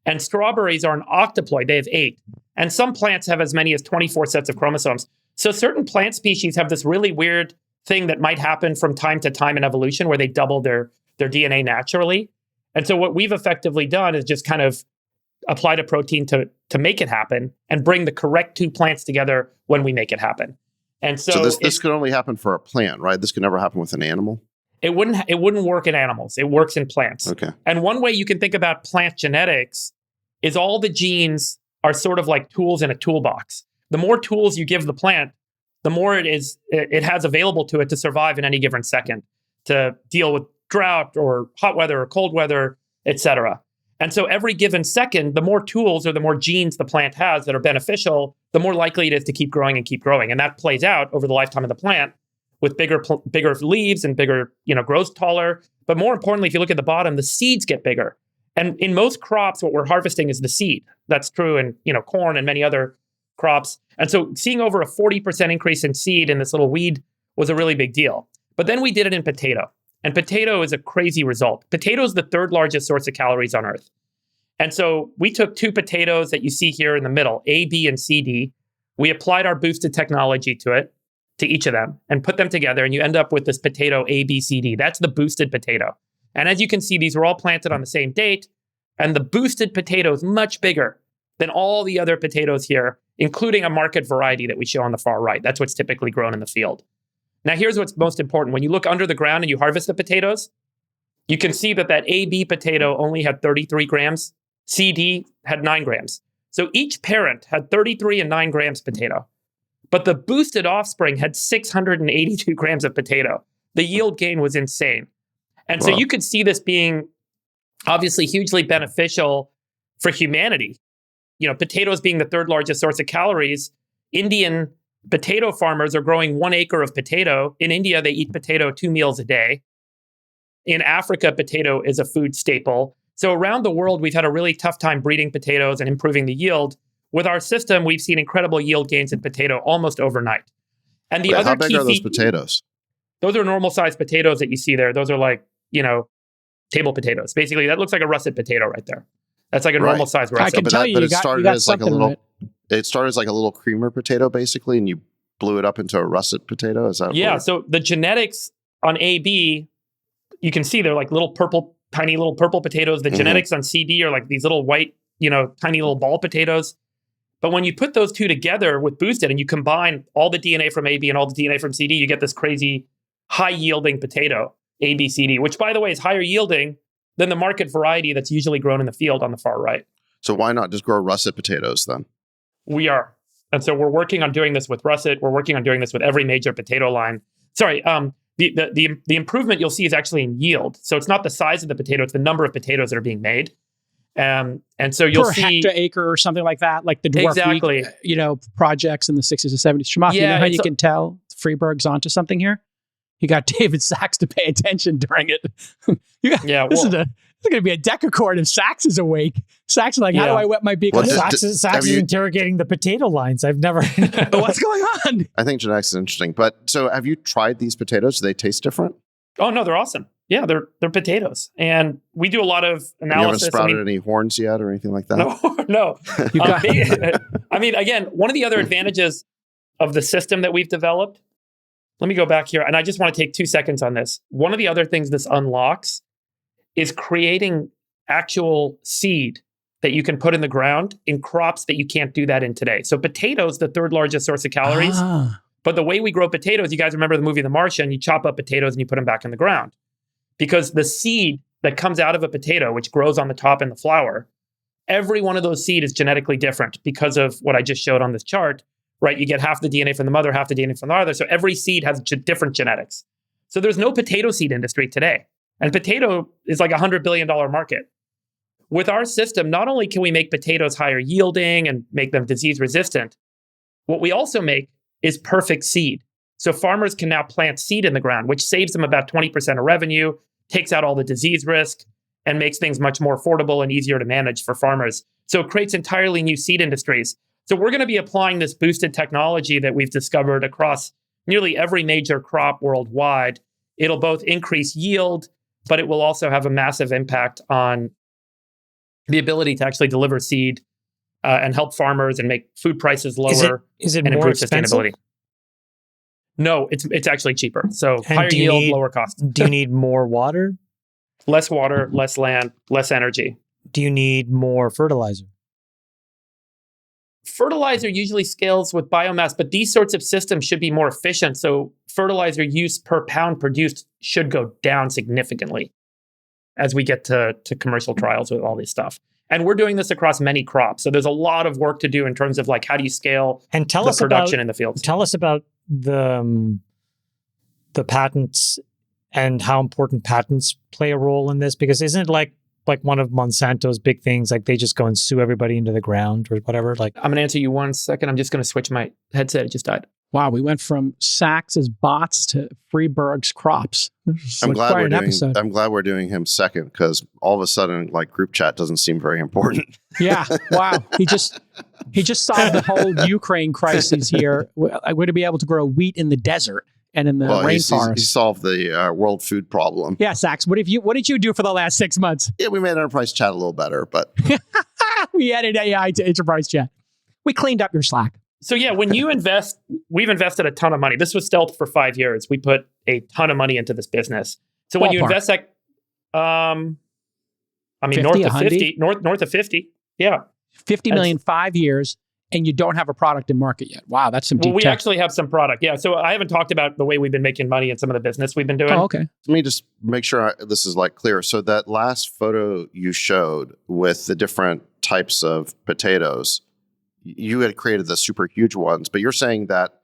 And strawberries are an octoploid. They have 8. And some plants have as many as 24 sets of chromosomes. So certain plant species have this really weird thing that might happen from time to time in evolution where they double their DNA naturally. And so what we've effectively done is just kind of applied a protein to make it happen and bring the correct 2 plants together when we make it happen. And so this could only happen for a plant, right? This could never happen with an animal. It wouldn't work in animals. It works in plants. Okay. And one way you can think about plant genetics is all the genes are sort of like tools in a toolbox. The more tools you give the plant, the more it has available to it to survive in any given second, to deal with drought or hot weather or cold weather, etc. And so every given second, the more tools or the more genes the plant has that are beneficial, the more likely it is to keep growing and keep growing. And that plays out over the lifetime of the plant with bigger leaves and bigger, grows taller. But more importantly, if you look at the bottom, the seeds get bigger. And in most crops, what we're harvesting is the seed. That's true in, corn and many other crops. And so seeing over a 40% increase in seed in this little weed was a really big deal. But then we did it in potato. And potato is a crazy result. Potato is the 3rd largest source of calories on Earth. And so we took 2 potatoes that you see here in the middle, A, B, and CD. We applied our boosted technology to each of them, and put them together, and you end up with this potato A, B, C, D. That's the boosted potato. And as you can see, these were all planted on the same date, and the boosted potato is much bigger than all the other potatoes here, including a market variety that we show on the far right. That's what's typically grown in the field. Now, here's what's most important. When you look under the ground and you harvest the potatoes, you can see that AB potato only had 33 grams. CD had 9 grams. So each parent had 33 and 9 grams potato. But the boosted offspring had 682 grams of potato. The yield gain was insane. And so you could see this being obviously hugely beneficial for humanity. Potatoes being the 3rd largest source of calories, Indian potato farmers are growing 1 acre of potato. In India, they eat potato 2 meals a day. In Africa, potato is a food staple. So around the world, we've had a really tough time breeding potatoes and improving the yield. With our system, we've seen incredible yield gains in potato almost overnight. And the other how big are those potatoes? Those are normal sized potatoes that you see there. Those are like, table potatoes. Basically, that looks like a russet potato right there. That's like a normal size russet. I can tell you, it started got as like a something little. right. It started as like a little creamer potato, basically, and you blew it up into a russet potato. Is that? Yeah. So the genetics on AB, you can see they're like tiny little purple potatoes. The genetics on CD are like these little white, tiny little ball potatoes. But when you put those 2 together with boosted and you combine all the DNA from AB and all the DNA from CD, you get this crazy high yielding potato, ABCD, which by the way is higher yielding than the market variety that's usually grown in the field on the far right. So why not just grow russet potatoes then? We are. And so we're working on doing this with russet. We're working on doing this with every major potato line. Sorry, the improvement you'll see is actually in yield. So it's not the size of the potato, it's the number of potatoes that are being made. And so you'll per see hectare or something like that, like the dwarf wheat, projects in the 60s and 70s. Shemach, you know how you can tell Friedberg's onto something here? You got David Sachs to pay attention during it. This is going to be a decacord if Sachs is awake. Sachs is like, how do I wet my beak? Sachs is interrogating the potato lines. I've never. What's going on? I think genetics is interesting. But so have you tried these potatoes? Do they taste different? Oh, no, they're awesome. Yeah, they're potatoes. And we do a lot of analysis. You haven't sprouted any horns yet or anything like that? No. Again, one of the other advantages of the system that we've developed, let me go back here. And I just want to take 2 seconds on this. One of the other things this unlocks is creating actual seed that you can put in the ground in crops that you can't do that in today. So potatoes, the 3rd largest source of calories. But the way we grow potatoes, you guys remember the movie The Martian, you chop up potatoes and you put them back in the ground. Because the seed that comes out of a potato, which grows on the top in the flower, every one of those seed is genetically different because of what I just showed on this chart, right? You get half the DNA from the mother, half the DNA from the father. So every seed has different genetics. So there's no potato seed industry today. And potato is like $100 billion market. With our system, not only can we make potatoes higher yielding and make them disease resistant, what we also make is perfect seed. So farmers can now plant seed in the ground, which saves them about 20% of revenue, takes out all the disease risk, and makes things much more affordable and easier to manage for farmers. So it creates entirely new seed industries. So we're going to be applying this boosted technology that we've discovered across nearly every major crop worldwide. It'll both increase yield, but it will also have a massive impact on the ability to actually deliver seed and help farmers and make food prices lower. Is it and more improve expensive? sustainability. No, it's actually cheaper. So And higher do you yield, need- lower cost. Do you need more water? Less water, less land, less energy. Do you need more fertilizer? Fertilizer usually scales with biomass, but these sorts of systems should be more efficient. So fertilizer use per pound produced should go down significantly as we get to commercial trials with all this stuff. And we're doing this across many crops. So there's a lot of work to do in terms of like, how do you scale And tell the us production about in the fields? tell us about the patents and how important patents play a role in this, because isn't it like one of Monsanto's big things, like they just go and sue everybody into the ground or whatever? Like, I'm going to answer you 1 second. I'm just going to switch my headset. It just died. Wow, we went from Sachs's bots to Friedberg's crops. This I'm was glad quite we're an doing. episode. I'm glad we're doing him second because all of a sudden, like group chat doesn't seem very important. Yeah, wow. He just solved the whole Ukraine crisis here. We're going to be able to grow wheat in the desert and in the He rainforest. solved the world food problem. Yeah, Sachs. What did you do for the last 6 months? Yeah, we made enterprise chat a little better, but We added AI to enterprise chat. We cleaned up your Slack. So yeah, when you invest, we've invested a ton of money. This was stealth for 5 years. We put a ton of money into this business. So when you Ballpark. invest like, I mean, 50, north of 100? 50, north of 50. Yeah. 50 million, 5 years, and you don't have a product in market yet. Wow, that's some deep Well, we tech. actually have some product. Yeah. So I haven't talked about the way we've been making money in some of the business we've been doing. Oh, okay. let me just make sure this is like clear. So that last photo you showed with the different types of potatoes, you had created the super huge ones, but you're saying that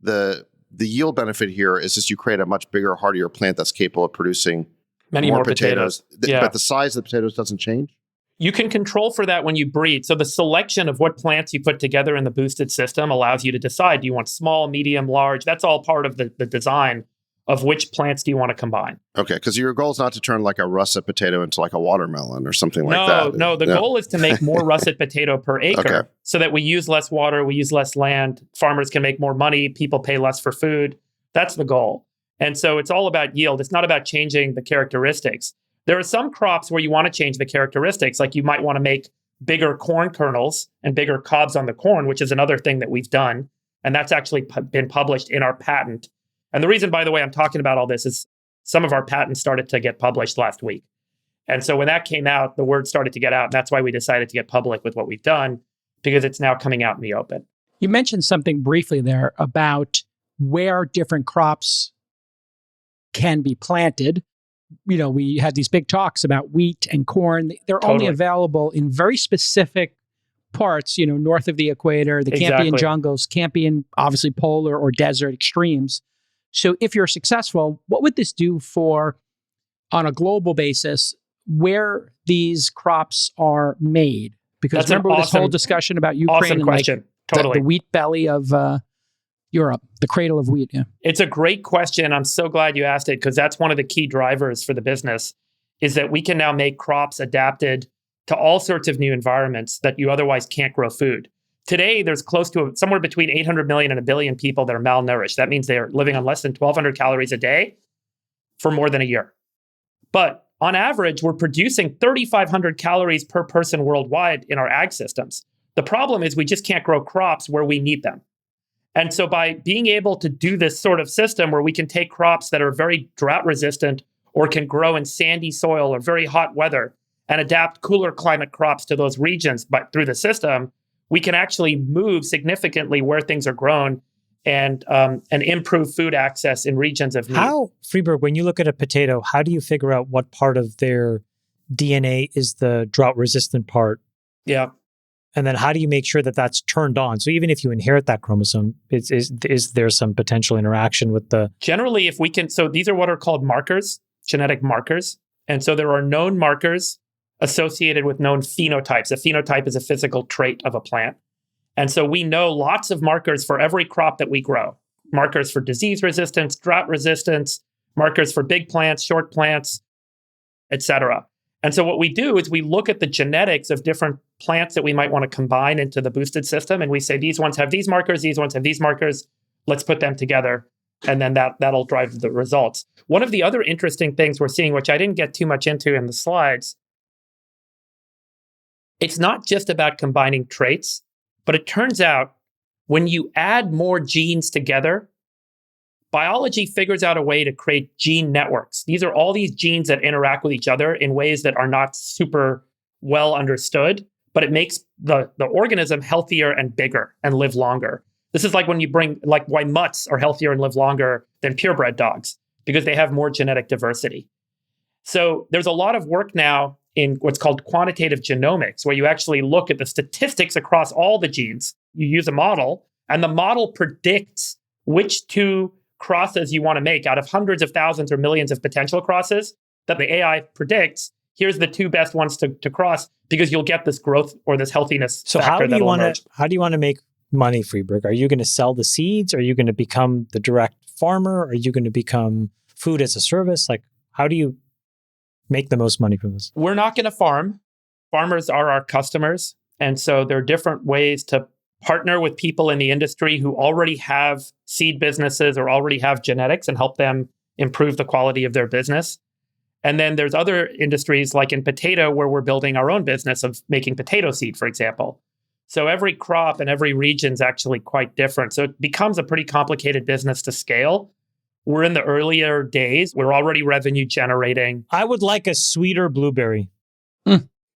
the yield benefit here is just you create a much bigger, hardier plant that's capable of producing Many more potatoes. Yeah. But the size of the potatoes doesn't change? You can control for that when you breed. So the selection of what plants you put together in the boosted system allows you to decide, do you want small, medium, large? That's all part of the design of which plants do you want to combine. Okay, because your goal is not to turn like a russet potato into like a watermelon or something like that. No, the goal is to make more russet potato per acre Okay. so that we use less water, we use less land, farmers can make more money, people pay less for food. That's the goal. And so it's all about yield. It's not about changing the characteristics. There are some crops where you want to change the characteristics, like you might want to make bigger corn kernels and bigger cobs on the corn, which is another thing that we've done. And that's actually been published in our patent. And the reason, by the way, I'm talking about all this is some of our patents started to get published last week. And so when that came out, the word started to get out. And that's why we decided to get public with what we've done, because it's now coming out in the open. You mentioned something briefly there about where different crops can be planted. You know, we had these big talks about wheat and corn. They're only Totally. available in very specific parts, you know, north of the equator. They can't be in Exactly. jungles, can't be in obviously polar or desert extremes. So if you're successful, what would this do for, on a global basis, where these crops are made? Because That's an remember this whole awesome- discussion about Ukraine Awesome and question. like Totally. the wheat belly of Europe, the cradle of wheat. Yeah. It's a great question. I'm so glad you asked it, because that's one of the key drivers for the business, is that we can now make crops adapted to all sorts of new environments that you otherwise can't grow food. Today, there's close to somewhere between 800 million and a billion people that are malnourished. That means they are living on less than 1,200 calories a day for more than a year. But on average, we're producing 3,500 calories per person worldwide in our ag systems. The problem is we just can't grow crops where we need them. And so by being able to do this sort of system where we can take crops that are very drought resistant or can grow in sandy soil or very hot weather and adapt cooler climate crops to those regions, but through the system, we can actually move significantly where things are grown and improve food access in regions of need. how, Friedberg, when you look at a potato, how do you figure out what part of their DNA is the drought resistant part? Yeah. And then how do you make sure that that's turned on? So even if you inherit that chromosome, is there some potential interaction with the... Generally, if we can, so these are what are called markers, genetic markers. And so there are known markers associated with known phenotypes. A phenotype is a physical trait of a plant. And so we know lots of markers for every crop that we grow. Markers for disease resistance, drought resistance, markers for big plants, short plants, etc. And so what we do is we look at the genetics of different plants that we might want to combine into the boosted system. And we say, these ones have these markers, these ones have these markers. Let's put them together. And then that'll drive the results. One of the other interesting things we're seeing, which I didn't get too much into in the slides, it's not just about combining traits, but it turns out when you add more genes together, biology figures out a way to create gene networks. These are all these genes that interact with each other in ways that are not super well understood, but it makes the organism healthier and bigger and live longer. This is like when you bring, like why mutts are healthier and live longer than purebred dogs, because they have more genetic diversity. So there's a lot of work now in what's called quantitative genomics, where you actually look at the statistics across all the genes. You use a model, and the model predicts which two crosses you want to make out of hundreds of thousands or millions of potential crosses that the AI predicts. Here's the two best ones to cross, because you'll get this growth or this healthiness So factor how do you that'll want emerge. to make money, Friedberg? Are you going to sell the seeds? Are you going to become the direct farmer? Are you going to become food as a service? Like, how do you make the most money from this? We're not going to farm. Farmers are our customers. And so there are different ways to partner with people in the industry who already have seed businesses or already have genetics and help them improve the quality of their business. And then there's other industries like in potato where we're building our own business of making potato seed, for example. So every crop and every region is actually quite different. So it becomes a pretty complicated business to scale. We're in the earlier days. We're already revenue generating. I would like a sweeter blueberry.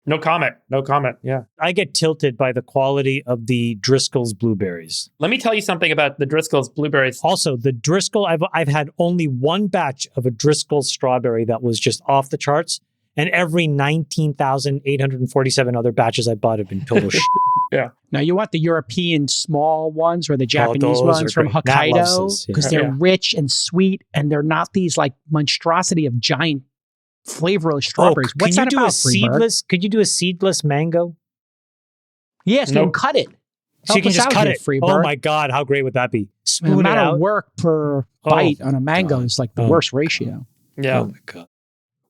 No comment. No comment. Yeah. I get tilted by the quality of the Driscoll's blueberries. Let me tell you something about the Driscoll's blueberries. Also, the Driscoll, I've had only one batch of a Driscoll strawberry that was just off the charts, and every 19,847 other batches I bought have been total shit. Yeah. Now you want the European small ones or the Japanese those ones are from great. Matt loves Hokkaido, those, yeah. because they're Yeah. rich and sweet, and they're not these like monstrosity of giant flavorless strawberries. What's can that you do about, Friedberg? could you do a seedless mango? Yes, you can Nope. cut it. So you Help can us just out cut here, it. Friedberg. Oh my God, how great would that be? The Spoon it amount out. of work per Oh, bite on a mango God. is like the Oh. worst ratio. Yeah. Oh my God.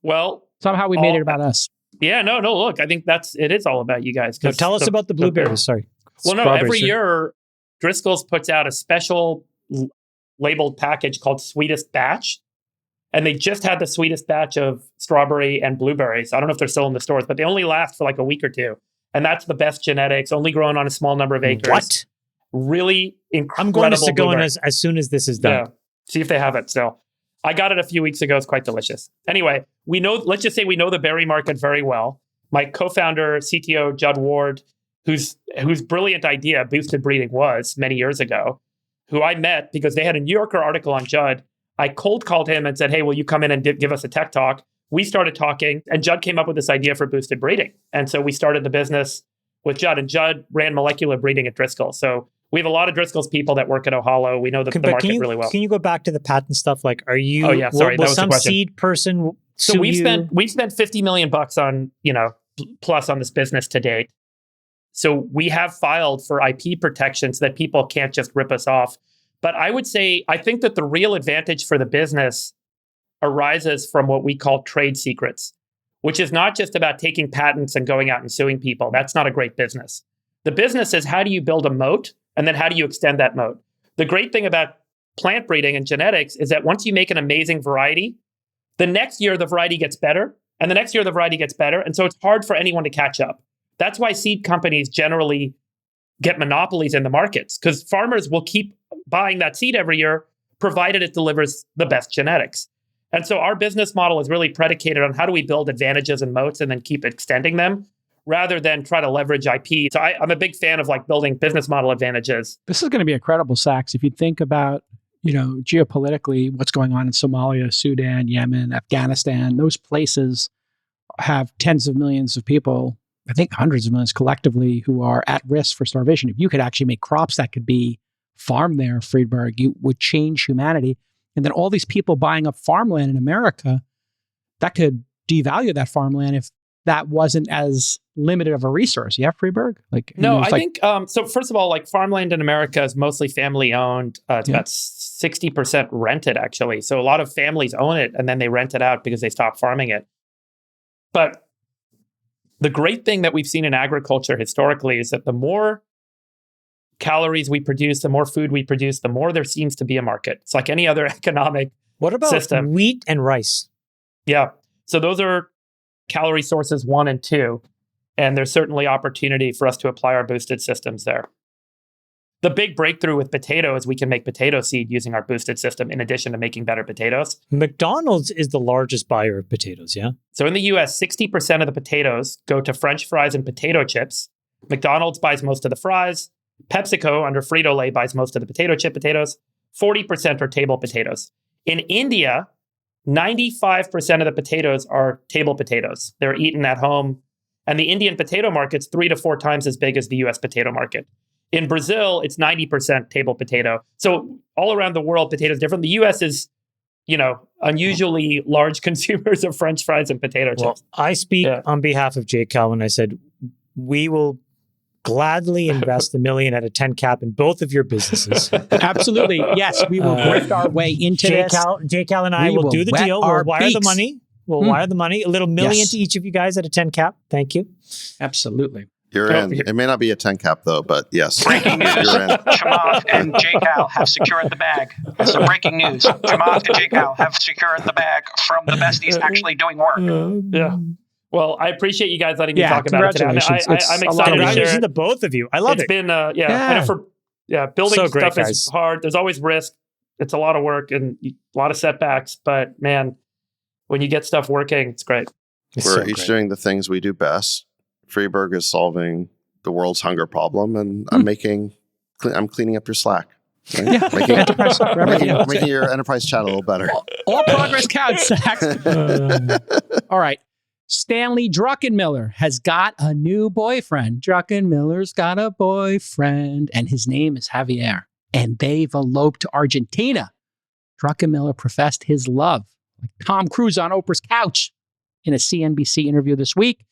Well, Somehow we made All- it about us. yeah, no, look, I think it is all about you guys. So 'cause tell us about the blueberries. Sorry. Well, no, Strawberries, every sure. year Driscoll's puts out a special labeled package called Sweetest Batch. And they just had the sweetest batch of strawberry and blueberries. I don't know if they're still in the stores, but they only last for like a week or two. And that's the best genetics, only grown on a small number of acres. What? Really incredible. I'm going to Segoen blueberry. as soon as this is done. Yeah. See if they have it still. I got it a few weeks ago. It's quite delicious. Anyway, let's just say we know the berry market very well. My co-founder, CTO, Judd Ward, whose brilliant idea boosted breeding was many years ago, who I met because they had a New Yorker article on Judd. I cold called him and said, hey, will you come in and give us a tech talk? We started talking, and Judd came up with this idea for boosted breeding. And so we started the business with Judd, and Judd ran molecular breeding at Driscoll. So we have a lot of Driscoll's people that work at Ohalo. We know the But market really well. Can you go back to the patent stuff? Like, are you? Oh, yeah, sorry, Will that was the some question. seed person? So sue we've you? spent $50 million on, plus on this business to date. So we have filed for IP protection so that people can't just rip us off. But I would say, I think that the real advantage for the business arises from what we call trade secrets, which is not just about taking patents and going out and suing people. That's not a great business. The business is how do you build a moat, and then how do you extend that moat? The great thing about plant breeding and genetics is that once you make an amazing variety, the next year the variety gets better, and the next year the variety gets better. And so it's hard for anyone to catch up. That's why seed companies generally get monopolies in the markets, because farmers will keep buying that seed every year, provided it delivers the best genetics. And so our business model is really predicated on how do we build advantages and moats and then keep extending them rather than try to leverage IP. So I'm a big fan of like building business model advantages. This is going to be incredible, Sachs. If you think about, geopolitically, what's going on in Somalia, Sudan, Yemen, Afghanistan, those places have tens of millions of people, I think hundreds of millions collectively, who are at risk for starvation. If you could actually make crops that could be farmed there, Friedberg, you would change humanity. And then all these people buying up farmland in America, that could devalue that farmland if that wasn't as limited of a resource. Yeah, Friedberg? No, I think, so first of all, like farmland in America is mostly family owned. It's about 60% rented actually. So a lot of families own it and then they rent it out because they stop farming it. But the great thing that we've seen in agriculture historically is that the more calories we produce, the more food we produce, the more there seems to be a market. It's like any other economic What about system. wheat and rice? Yeah. So those are calorie sources 1 and 2. And there's certainly opportunity for us to apply our boosted systems there. The big breakthrough with potato is we can make potato seed using our boosted system in addition to making better potatoes. McDonald's is the largest buyer of potatoes, yeah? So in the US, 60% of the potatoes go to French fries and potato chips. McDonald's buys most of the fries. PepsiCo, under Frito-Lay, buys most of the potato chip potatoes. 40% are table potatoes. In India, 95% of the potatoes are table potatoes. They're eaten at home. And the Indian potato market's 3 to 4 times as big as the US potato market. In Brazil, it's 90% table potato. So all around the world, potato is different. The US is, unusually large consumers of French fries and potato chips. Well, I speak on behalf of JCal when I said we will gladly invest $1 million at a 10 cap in both of your businesses. Absolutely. Yes, we will grift our way into this. JCal and I will do the deal. We'll wire the money. We'll wire the money. A little $1 million to each of you guys at a 10 cap. Thank you. Absolutely. You're in. It may not be a 10 cap though, but yes. Breaking news. You're in. Chamath and JCal have secured the bag. That's the breaking news. Chamath and JCal have secured the bag from the besties actually doing work. Yeah. Well, I appreciate you guys letting me talk about it today. I'm excited to share it. To both of you. I love it. It's been, building so great, stuff guys. is hard. There's always risk. It's a lot of work and a lot of setbacks. But man, when you get stuff working, it's great. We're each doing the things we do best. Friedberg is solving the world's hunger problem, and I'm cleaning up your Slack. Right? Yeah. Making your enterprise chat a little better. All progress counts, Zach. All right. Stanley Druckenmiller has got a new boyfriend. Druckenmiller's got a boyfriend, and his name is Javier. And they've eloped to Argentina. Druckenmiller professed his love, like Tom Cruise on Oprah's couch, in a CNBC interview this week.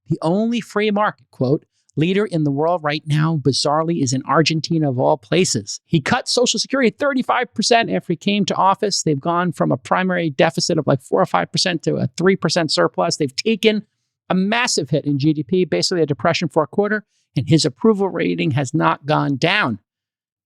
The only free market, quote, leader in the world right now, bizarrely, is in Argentina of all places. He cut Social Security 35% after he came to office. They've gone from a primary deficit of like 4 or 5% to a 3% surplus. They've taken a massive hit in GDP, basically a depression for a quarter, and his approval rating has not gone down.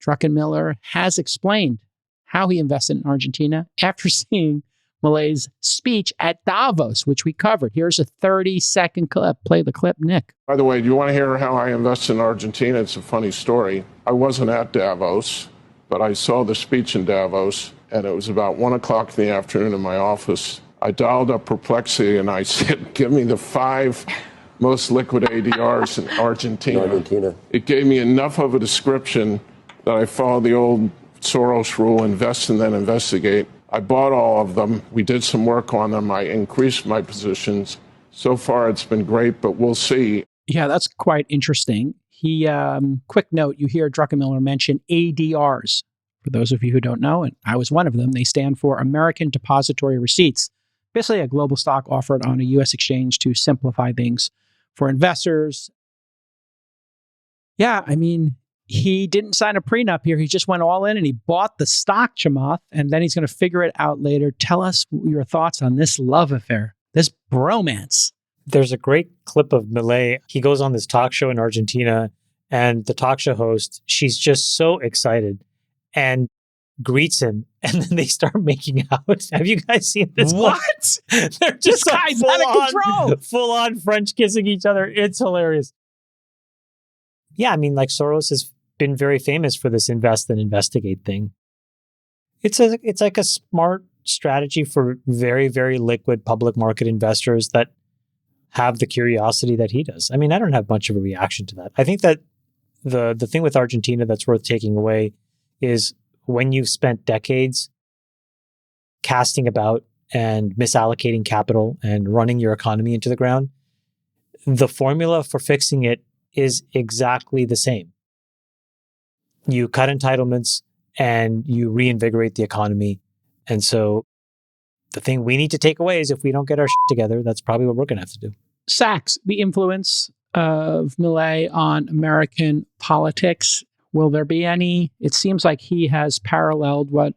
Druckenmiller has explained how he invested in Argentina after seeing Milei's speech at Davos, which we covered. Here's a 30-second clip. Play the clip, Nick. By the way, do you want to hear how I invested in Argentina? It's a funny story. I wasn't at Davos, but I saw the speech in Davos, and it was about 1 o'clock in the afternoon in my office. I dialed up Perplexity, and I said, give me the 5 most liquid ADRs in Argentina. It gave me enough of a description that I followed the old Soros rule, invest and then investigate. I bought all of them. We did some work on them. I increased my positions. So far, it's been great, but we'll see. Yeah, that's quite interesting. He, quick note, you hear Druckenmiller mention ADRs. For those of you who don't know, and I was one of them, they stand for American Depository Receipts. Basically a global stock offered on a U.S. exchange to simplify things for investors. Yeah, I mean, he didn't sign a prenup here. He just went all in and he bought the stock, Chamath, and then he's going to figure it out later. Tell us your thoughts on this love affair, this bromance. There's a great clip of Milei. He goes on this talk show in Argentina, and the talk show host, she's just so excited and greets him, and then they start making out. Have you guys seen this? What? They're just this guy's out of control. Full on French kissing each other. It's hilarious. Yeah, I mean, like Soros has been very famous for this invest and investigate thing. It's like a smart strategy for very, very liquid public market investors that have the curiosity that he does. I mean, I don't have much of a reaction to that. I think that the thing with Argentina that's worth taking away is when you've spent decades casting about and misallocating capital and running your economy into the ground, the formula for fixing it is exactly the same. You cut entitlements and you reinvigorate the economy. And so the thing we need to take away is if we don't get our shit together, that's probably what we're going to have to do. Sachs, the influence of Milei on American politics, will there be any? It seems like he has paralleled what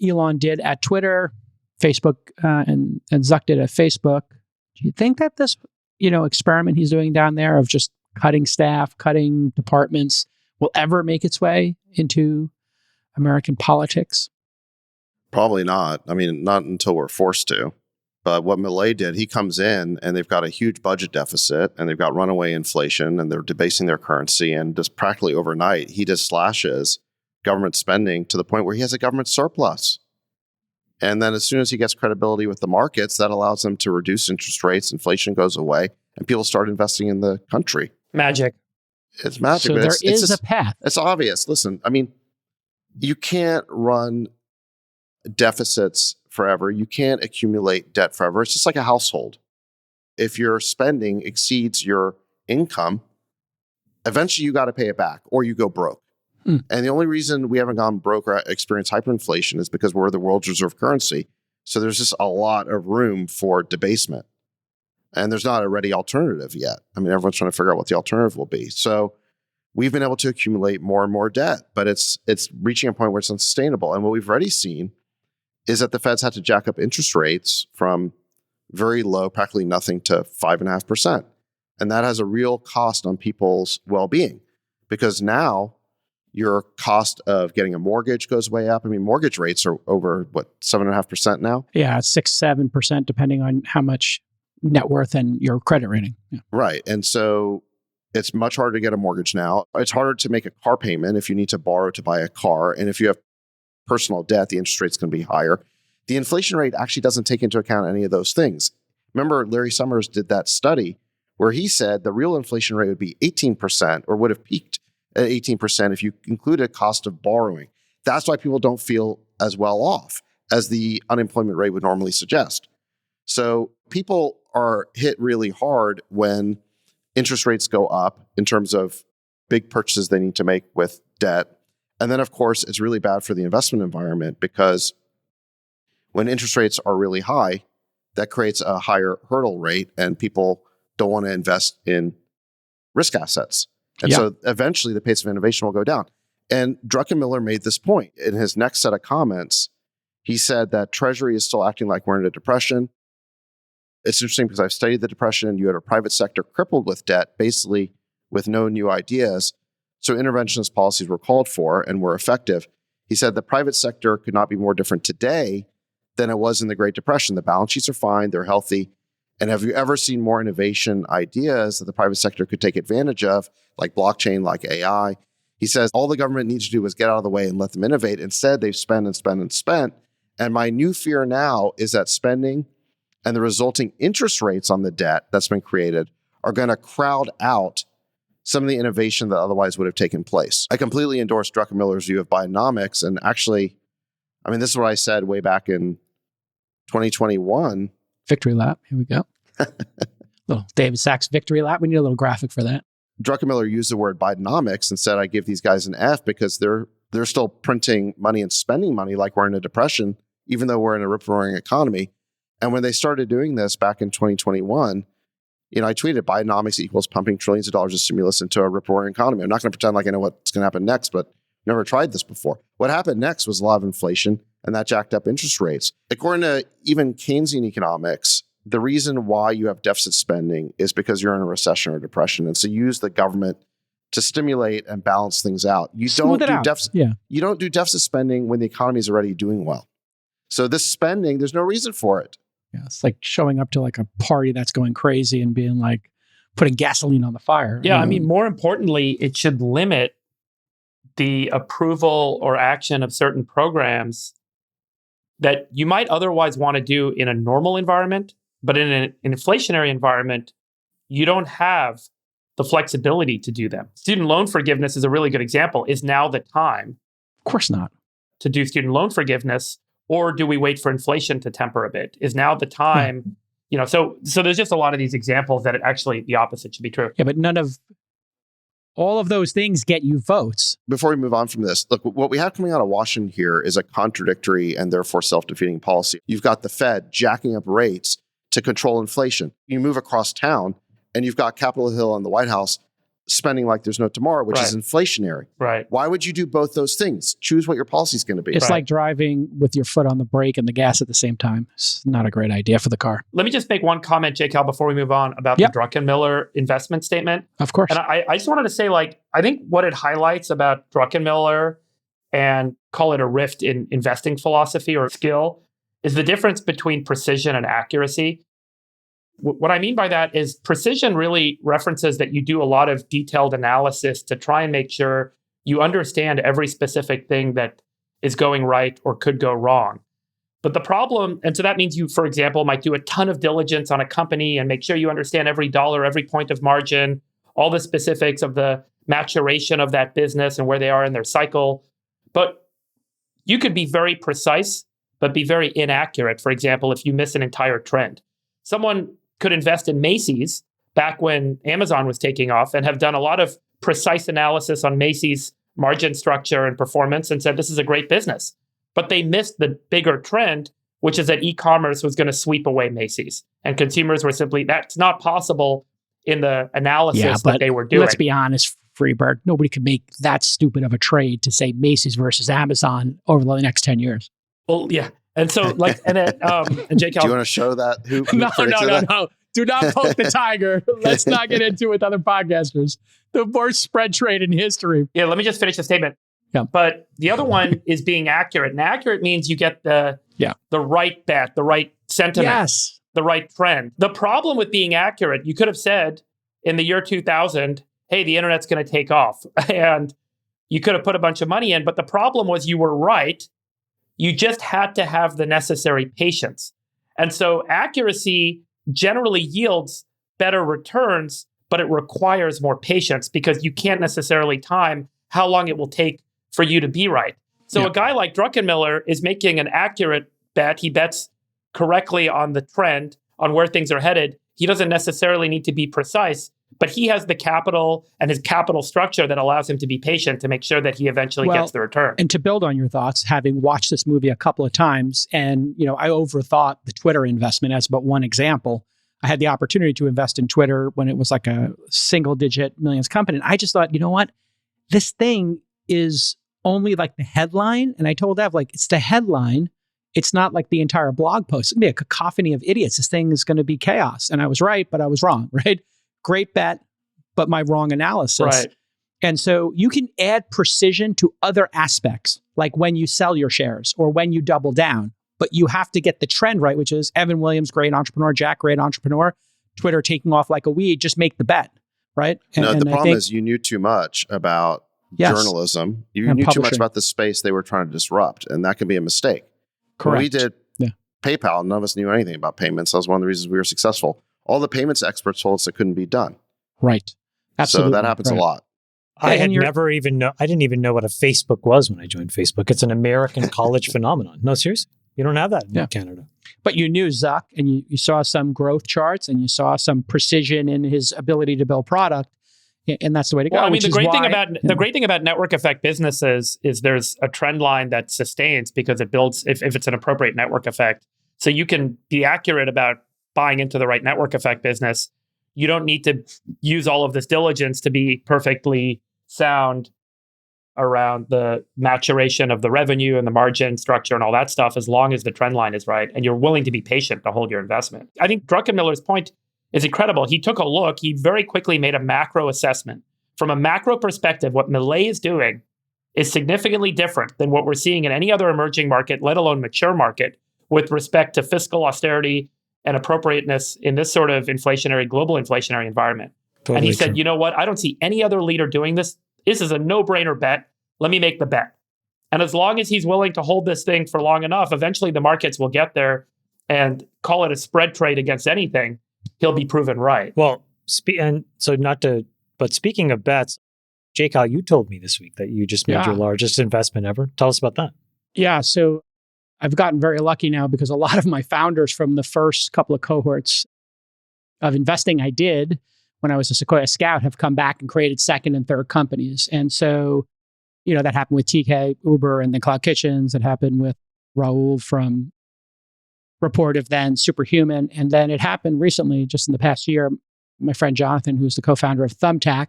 Elon did at Twitter, Facebook, and Zuck did at Facebook. Do you think that this, experiment he's doing down there of just cutting staff, cutting departments, will ever make its way into American politics? Probably not. I mean, not until we're forced to. But what Milei did, he comes in and they've got a huge budget deficit and they've got runaway inflation and they're debasing their currency. And just practically overnight, he just slashes government spending to the point where he has a government surplus. And then as soon as he gets credibility with the markets, that allows him to reduce interest rates, inflation goes away, and people start investing in the country. Magic. It's magic. So but there it's is just, a path. It's obvious. Listen, I mean, you can't run deficits forever. You can't accumulate debt forever. It's just like a household. If your spending exceeds your income, eventually you got to pay it back or you go broke. And the only reason we haven't gone broke or experienced hyperinflation is because we're the world's reserve currency. So there's just a lot of room for debasement. And there's not a ready alternative yet. I mean, everyone's trying to figure out what the alternative will be. So we've been able to accumulate more and more debt, but it's reaching a point where it's unsustainable. And what we've already seen is that the Feds had to jack up interest rates from very low, practically nothing, to 5.5%. And that has a real cost on people's well-being because now your cost of getting a mortgage goes way up. I mean, mortgage rates are over, 7.5% now? Yeah, 6-7%, depending on how much net worth and your credit rating. Yeah. Right. And so it's much harder to get a mortgage now. It's harder to make a car payment if you need to borrow to buy a car. And if you have personal debt, the interest rate's going to be higher. The inflation rate actually doesn't take into account any of those things. Remember, Larry Summers did that study where he said the real inflation rate would be 18% or would have peaked at 18% if you included cost of borrowing. That's why people don't feel as well off as the unemployment rate would normally suggest. So people are hit really hard when interest rates go up in terms of big purchases they need to make with debt. And then, of course, it's really bad for the investment environment because when interest rates are really high, that creates a higher hurdle rate and people don't want to invest in risk assets. And so eventually the pace of innovation will go down. And Druckenmiller made this point in his next set of comments. He said that Treasury is still acting like we're in a depression. It's interesting because I've studied the depression and you had a private sector crippled with debt, basically with no new ideas. So interventionist policies were called for and were effective. He said the private sector could not be more different today than it was in the Great Depression. The balance sheets are fine, they're healthy. And have you ever seen more innovation ideas that the private sector could take advantage of, like blockchain, like AI? He says all the government needs to do is get out of the way and let them innovate. Instead, they've spent and spent and spent. And my new fear now is that spending and the resulting interest rates on the debt that's been created are going to crowd out some of the innovation that otherwise would have taken place. I completely endorse Druckenmiller's view of Bidenomics. And actually, I mean, this is what I said way back in 2021. Victory lap. Here we go. Little David Sachs victory lap. We need a little graphic for that. Druckenmiller used the word Bidenomics and said, I give these guys an F because they're still printing money and spending money like we're in a depression, even though we're in a rip-roaring economy. And when they started doing this back in 2021, I tweeted Bidenomics equals pumping trillions of dollars of stimulus into a rip-roaring economy. I'm not going to pretend like I know what's going to happen next, but never tried this before. What happened next was a lot of inflation, and that jacked up interest rates. According to even Keynesian economics, the reason why you have deficit spending is because you're in a recession or depression. And so you use the government to stimulate and balance things out. You don't do deficit spending when the economy is already doing well. So this spending, there's no reason for it. Yeah, it's like showing up to like a party that's going crazy and being like putting gasoline on the fire. Yeah, I mean, more importantly, it should limit the approval or action of certain programs that you might otherwise want to do in a normal environment, but in an inflationary environment, you don't have the flexibility to do them. Student loan forgiveness is a really good example. Is now the time? Of course not. To do student loan forgiveness, or do we wait for inflation to temper a bit? Is now the time? So there's just a lot of these examples that actually the opposite should be true. Yeah, but all of those things get you votes. Before we move on from this, look, what we have coming out of Washington here is a contradictory and therefore self-defeating policy. You've got the Fed jacking up rates to control inflation. You move across town and you've got Capitol Hill and the White House spending like there's no tomorrow, which is inflationary. Right. Why would you do both those things? Choose what your policy is going to be. It's like driving with your foot on the brake and the gas at the same time. It's not a great idea for the car. Let me just make one comment, J. Cal, before we move on about the Druckenmiller investment statement. Of course. And I just wanted to say, I think what it highlights about Druckenmiller and call it a rift in investing philosophy or skill is the difference between precision and accuracy. What I mean by that is precision really references that you do a lot of detailed analysis to try and make sure you understand every specific thing that is going right or could go wrong. But the problem, and so that means you, for example, might do a ton of diligence on a company and make sure you understand every dollar, every point of margin, all the specifics of the maturation of that business and where they are in their cycle. But you could be very precise, but be very inaccurate. For example, if you miss an entire trend. Someone could invest in Macy's back when Amazon was taking off and have done a lot of precise analysis on Macy's margin structure and performance and said, this is a great business. But they missed the bigger trend, which is that e-commerce was going to sweep away Macy's. And consumers were simply, that's not possible in the analysis that they were doing. Let's be honest, Friedberg, nobody could make that stupid of a trade to say Macy's versus Amazon over the next 10 years. Well, yeah. And so, like, and Jake, do you want to show that? Who No. Do not poke the tiger. Let's not get into it with other podcasters. The worst spread trade in history. Yeah, let me just finish the statement. Yeah. But the other one is being accurate. And accurate means you get the right bet, the right sentiment, the right trend. The problem with being accurate, you could have said in the year 2000, hey, the internet's going to take off. And you could have put a bunch of money in. But the problem was you were right. You just had to have the necessary patience. And so accuracy generally yields better returns, but it requires more patience because you can't necessarily time how long it will take for you to be right. So a guy like Druckenmiller is making an accurate bet. He bets correctly on the trend, on where things are headed. He doesn't necessarily need to be precise, but he has the capital and his capital structure that allows him to be patient to make sure that he eventually gets the return. And to build on your thoughts, having watched this movie a couple of times, and I overthought the Twitter investment as but one example. I had the opportunity to invest in Twitter when it was like a single-digit millions company. And I just thought, you know what? This thing is only like the headline. And I told Ev, like, it's the headline. It's not like the entire blog post. It's going to be a cacophony of idiots. This thing is going to be chaos. And I was right, but I was wrong, right? Great bet, but my wrong analysis. Right. And so you can add precision to other aspects, like when you sell your shares or when you double down. But you have to get the trend right, which is Evan Williams, great entrepreneur, Jack, great entrepreneur, Twitter taking off like a weed, just make the bet, right? The problem is you knew too much about journalism. You knew too much about the space they were trying to disrupt, and that can be a mistake. Correct. When we did PayPal, none of us knew anything about payments. That was one of the reasons we were successful. All the payments experts told us it couldn't be done. Right. Absolutely. So that happens a lot. I didn't even know what a Facebook was when I joined Facebook. It's an American college phenomenon. No, seriously. You don't have that in Canada. But you knew Zuck, and you saw some growth charts, and you saw some precision in his ability to build product, and that's the way to go. Well, I mean, the great thing about network effect businesses is there's a trend line that sustains because it builds if it's an appropriate network effect. So you can be accurate about buying into the right network effect business. You don't need to use all of this diligence to be perfectly sound around the maturation of the revenue and the margin structure and all that stuff, as long as the trend line is right and you're willing to be patient to hold your investment. I think Druckenmiller's point is incredible. He took a look, he very quickly made a macro assessment. From a macro perspective, what Milei is doing is significantly different than what we're seeing in any other emerging market, let alone mature market, with respect to fiscal austerity and appropriateness in this sort of global inflationary environment. Totally. And he said, you know what? I don't see any other leader doing this. This is a no-brainer bet. Let me make the bet. And as long as he's willing to hold this thing for long enough, eventually the markets will get there and call it a spread trade against anything. He'll be proven right. Well, but speaking of bets, Jake, you told me this week that you just made your largest investment ever. Tell us about that. Yeah. So I've gotten very lucky now because a lot of my founders from the first couple of cohorts of investing I did when I was a Sequoia Scout have come back and created second and third companies. And so, that happened with TK, Uber, and then Cloud Kitchens. It happened with Raul from Reportive, then Superhuman. And then it happened recently, just in the past year, my friend Jonathan, who's the co-founder of Thumbtack,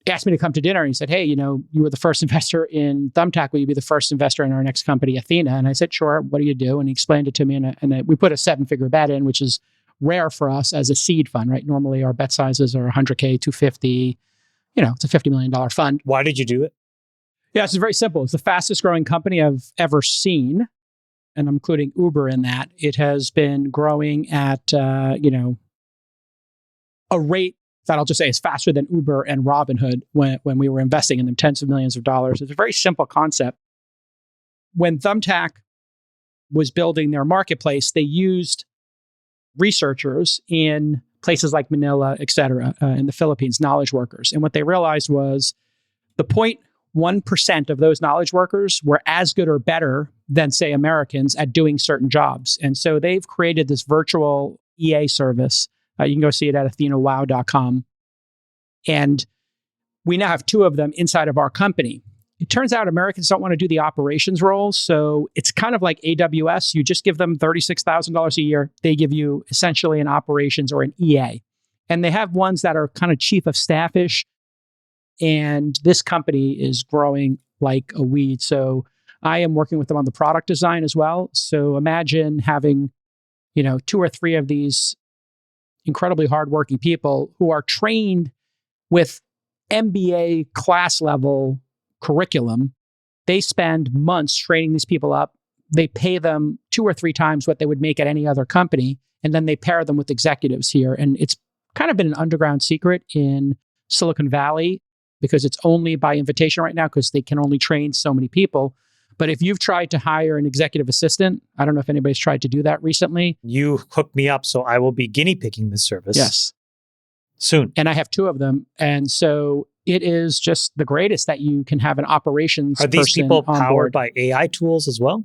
asked me to come to dinner. And he said, hey, you were the first investor in Thumbtack. Will you be the first investor in our next company, Athena? And I said, sure. What do you do? And he explained it to me. And we put a 7-figure bet in, which is rare for us as a seed fund, right? Normally our bet sizes are 100K, 250. It's a $50 million fund. Why did you do it? Yeah, it's very simple. It's the fastest growing company I've ever seen. and I'm including Uber in that, it has been growing at, a rate that I'll just say is faster than Uber and Robinhood when we were investing in them tens of millions of dollars. It's a very simple concept. When Thumbtack was building their marketplace, they used researchers in places like Manila, et cetera, in the Philippines, knowledge workers. And what they realized was the 0.1% of those knowledge workers were as good or better than, say, Americans at doing certain jobs. And so they've created this virtual EA service. You can go see it at athenawow.com. And we now have 2 of them inside of our company. It turns out Americans don't want to do the operations roles. So it's kind of like AWS. You just give them $36,000 a year. They give you essentially an operations or an EA. And they have ones that are kind of chief of staffish. And this company is growing like a weed. So I am working with them on the product design as well. So imagine having, 2 or 3 of these incredibly hardworking people who are trained with MBA class level curriculum. They spend months training these people up. They pay them 2 or 3 times what they would make at any other company. And then they pair them with executives here. And it's kind of been an underground secret in Silicon Valley because it's only by invitation right now because they can only train so many people. But if you've tried to hire an executive assistant, I don't know if anybody's tried to do that recently. You hooked me up, so I will be guinea pigging this service. Yes. Soon. And I have 2 of them. And so it is just the greatest that you can have an operations person. Are these people on powered board. by AI tools as well?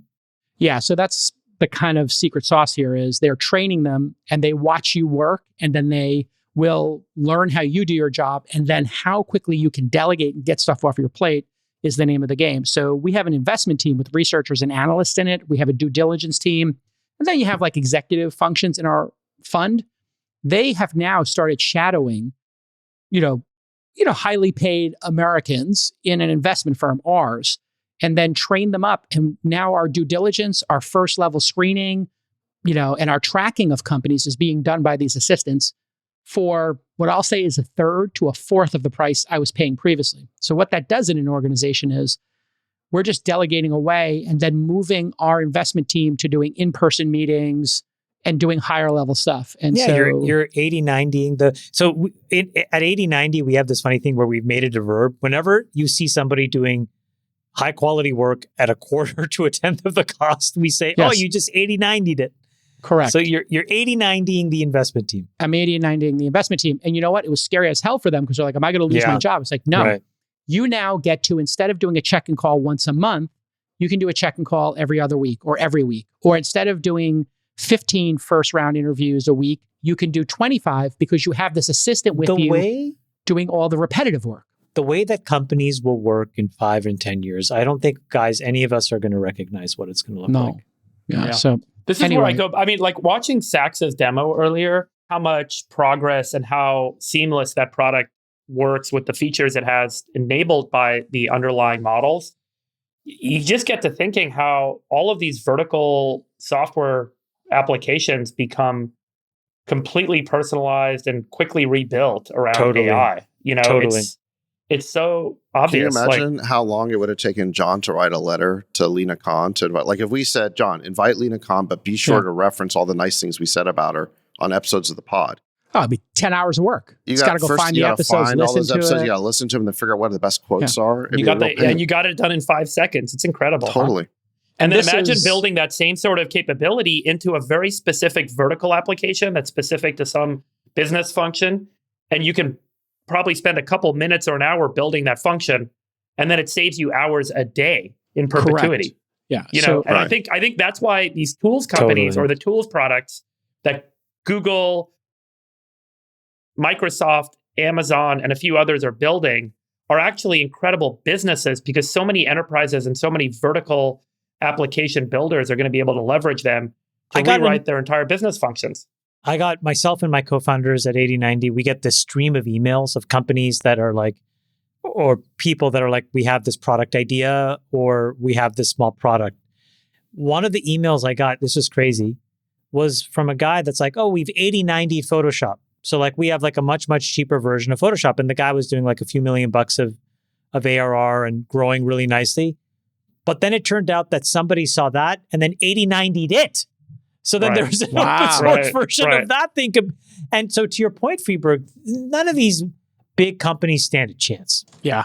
Yeah. So that's the kind of secret sauce here is they're training them and they watch you work and then they will learn how you do your job. And then how quickly you can delegate and get stuff off your plate is the name of the game. So we have an investment team with researchers and analysts in it. We have a due diligence team. And then you have like executive functions in our fund. They have now started shadowing, highly paid Americans in an investment firm, ours, and then train them up. And now our due diligence, our first level screening, and our tracking of companies is being done by these assistants for what I'll say is 1/3 to 1/4 of the price I was paying previously. So what that does in an organization is we're just delegating away and then moving our investment team to doing in-person meetings and doing higher level stuff. And so you're 80-90ing at 80-90, we have this funny thing where we've made it a verb. Whenever you see somebody doing high quality work at 1/4 to 1/10 of the cost, we say, yes. Oh, you just 80-90'd it. Correct. So you're 80-90ing the investment team. I'm 80-90ing the investment team. And you know what? It was scary as hell for them because they're like, am I going to lose my job? It's like, no. Right. You now get to, instead of doing a check and call once a month, you can do a check and call every other week or every week. Or instead of doing 15 first round interviews a week, you can do 25 because you have this assistant with you doing all the repetitive work. The way that companies will work in 5 and 10 years, I don't think, guys, any of us are going to recognize what it's going to look like. Yeah. So this is where I go. I mean, like watching Sax's demo earlier, how much progress and how seamless that product works with the features it has enabled by the underlying models. You just get to thinking how all of these vertical software applications become completely personalized and quickly rebuilt around AI. It's so obvious. Can you imagine how long it would have taken John to write a letter to Lena Khan to invite? Like if we said, John, invite Lena Khan, but be sure to reference all the nice things we said about her on episodes of the pod. Oh, it'd be 10 hours of work. You got to go find the episodes, listen to it. You got to listen to them and figure out what the best quotes are. And you got it done in 5 seconds. It's incredible. Totally. Huh? And then imagine building that same sort of capability into a very specific vertical application that's specific to some business function. And you can probably spend a couple minutes or an hour building that function. And then it saves you hours a day in perpetuity. Correct. Yeah. And I think that's why these tools companies or the tools products that Google, Microsoft, Amazon, and a few others are building are actually incredible businesses because so many enterprises and so many vertical application builders are going to be able to leverage them to rewrite their entire business functions. I got myself and my co-founders at 80-90, we get this stream of emails of companies that are like, or people that are like, we have this product idea or we have this small product. One of the emails I got, this was crazy, was from a guy that's like, oh, we've 80-90 Photoshop. So like we have like a much, much cheaper version of Photoshop. And the guy was doing like a few $1 million of ARR and growing really nicely. But then it turned out that somebody saw that and then 80/90'd it. So then there was an open source version of that thing. And so to your point, Friedberg, none of these big companies stand a chance. Yeah.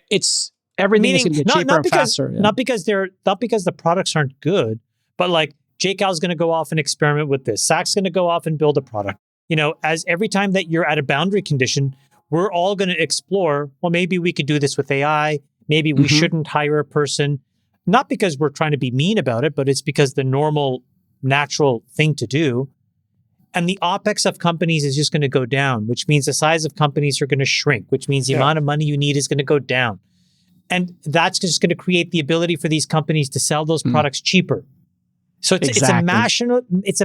It's everything is going to get cheaper and faster. Yeah. Not because the products aren't good, but like JCal's going to go off and experiment with this. SAC's going to go off and build a product. As every time that you're at a boundary condition, we're all going to explore, well, maybe we could do this with AI. Maybe we shouldn't hire a person. Not because we're trying to be mean about it, but it's because the normal, natural thing to do. And the OpEx of companies is just going to go down, which means the size of companies are going to shrink, which means the amount of money you need is going to go down. And that's just going to create the ability for these companies to sell those products cheaper. So it's a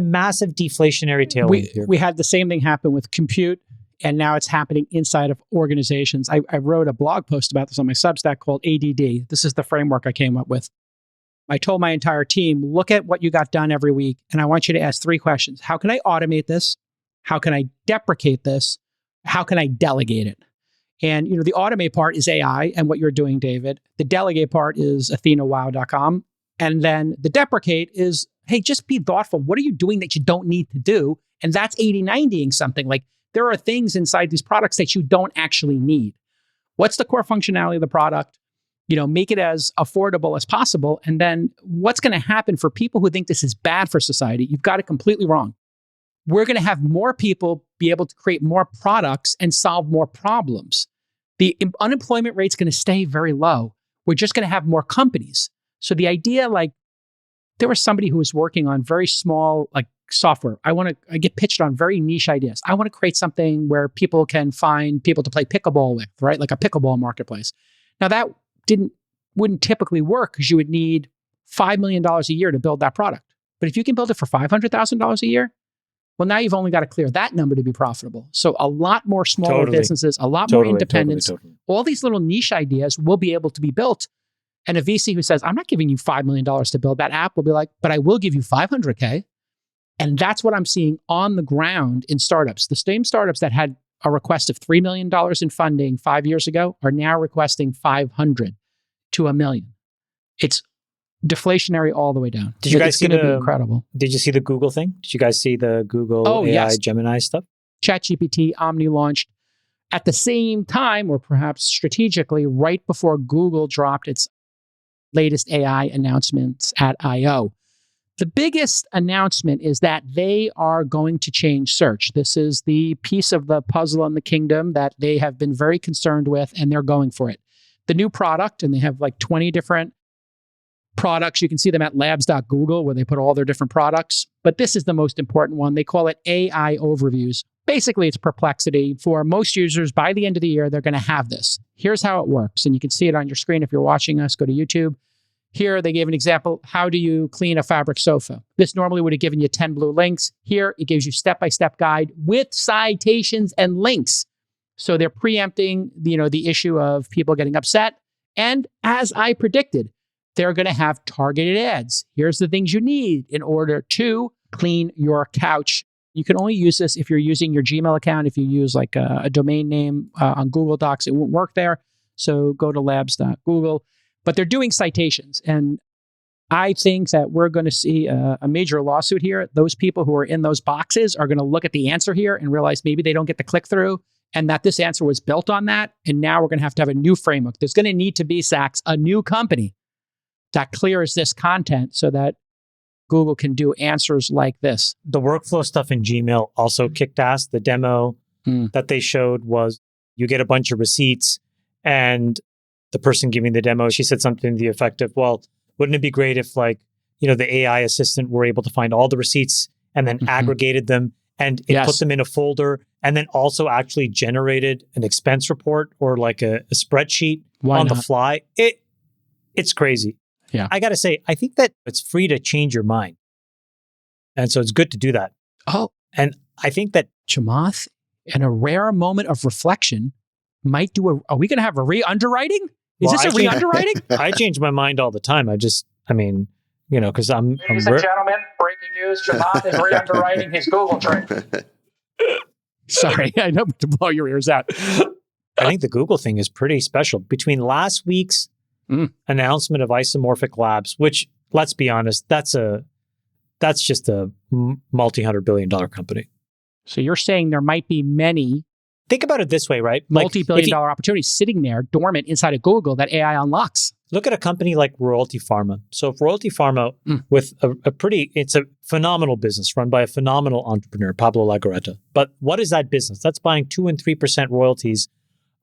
massive deflationary tailwind here. We had the same thing happen with compute, and now it's happening inside of organizations. I wrote a blog post about this on my Substack called ADD. This is the framework I came up with. I told my entire team, look at what you got done every week, and I want you to ask 3 questions. How can I automate this? How can I deprecate this? How can I delegate it? And the automate part is AI and what you're doing, David. The delegate part is AthenaWow.com. And then the deprecate is, hey, just be thoughtful. What are you doing that you don't need to do? And that's 80/90ing something. Like there are things inside these products that you don't actually need. What's the core functionality of the product? Make it as affordable as possible. And then what's going to happen for people who think this is bad for society? You've got it completely wrong. We're going to have more people be able to create more products and solve more problems. The unemployment rate's going to stay very low. We're just going to have more companies. So the idea, like, there was somebody who was working on very small, like, software. I get pitched on very niche ideas. I want to create something where people can find people to play pickleball with, right? Like a pickleball marketplace. Now that wouldn't typically work because you would need $5 million a year to build that product. But if you can build it for $500,000 a year, well, now you've only got to clear that number to be profitable. So a lot more smaller businesses, a lot more independents, all these little niche ideas will be able to be built. And a VC who says, I'm not giving you $5 million to build that app will be like, but I will give you $500K. And that's what I'm seeing on the ground in startups. The same startups that had a request of $3 million in funding 5 years ago are now requesting 500 to $1 million. It's deflationary all the way down. Did you guys see be incredible? Did you see the Google thing? Did you guys see the Google AI Gemini stuff? ChatGPT Omni launched at the same time, or perhaps strategically, right before Google dropped its latest AI announcements at I/O. The biggest announcement is that they are going to change search. This is the piece of the puzzle in the kingdom that they have been very concerned with, and they're going for it. The new product, and they have like 20 different products. You can see them at labs.google where they put all their different products. But this is the most important one. They call it AI Overviews. Basically, it's Perplexity. For most users, by the end of the year, they're going to have this. Here's how it works. And you can see it on your screen if you're watching us. Go to YouTube. Here, they gave an example. How do you clean a fabric sofa? This normally would have given you 10 blue links. Here, it gives you step-by-step guide with citations and links. So they're preempting, the issue of people getting upset. And as I predicted, they're going to have targeted ads. Here's the things you need in order to clean your couch. You can only use this if you're using your Gmail account. If you use like a domain name on Google Docs, it won't work there. So go to labs.google. But they're doing citations. And I think that we're going to see a major lawsuit here. Those people who are in those boxes are going to look at the answer here and realize maybe they don't get the click through and that this answer was built on that. And now we're going to have a new framework. There's going to need to be, Sachs, a new company that clears this content so that Google can do answers like this. The workflow stuff in Gmail also kicked ass. The demo that they showed was you get a bunch of receipts and the person giving the demo, she said something to the effect of, well, wouldn't it be great if the AI assistant were able to find all the receipts and then aggregated them and it put them in a folder and then also actually generated an expense report or like a spreadsheet on the fly. It's crazy. Yeah. I got to say, I think that it's free to change your mind. And so it's good to do that. Oh, and I think that Chamath, in a rare moment of reflection, might do are we going to have a re-underwriting? Is this a re-underwriting? I change my mind all the time. because Ladies and gentlemen, breaking news, Chamath is re-underwriting his Google trade. Sorry, I know to blow your ears out. I think the Google thing is pretty special. Between last week's announcement of Isomorphic Labs, which, let's be honest, that's just a multi-$100 billion company. So you're saying there might be many Think about it this way, right? multi-billion dollar opportunities sitting there dormant inside of Google that AI unlocks. Look at a company like Royalty Pharma. So if Royalty Pharma, with it's a phenomenal business run by a phenomenal entrepreneur, Pablo Legorreta. But what is that business? That's buying 2 and 3% royalties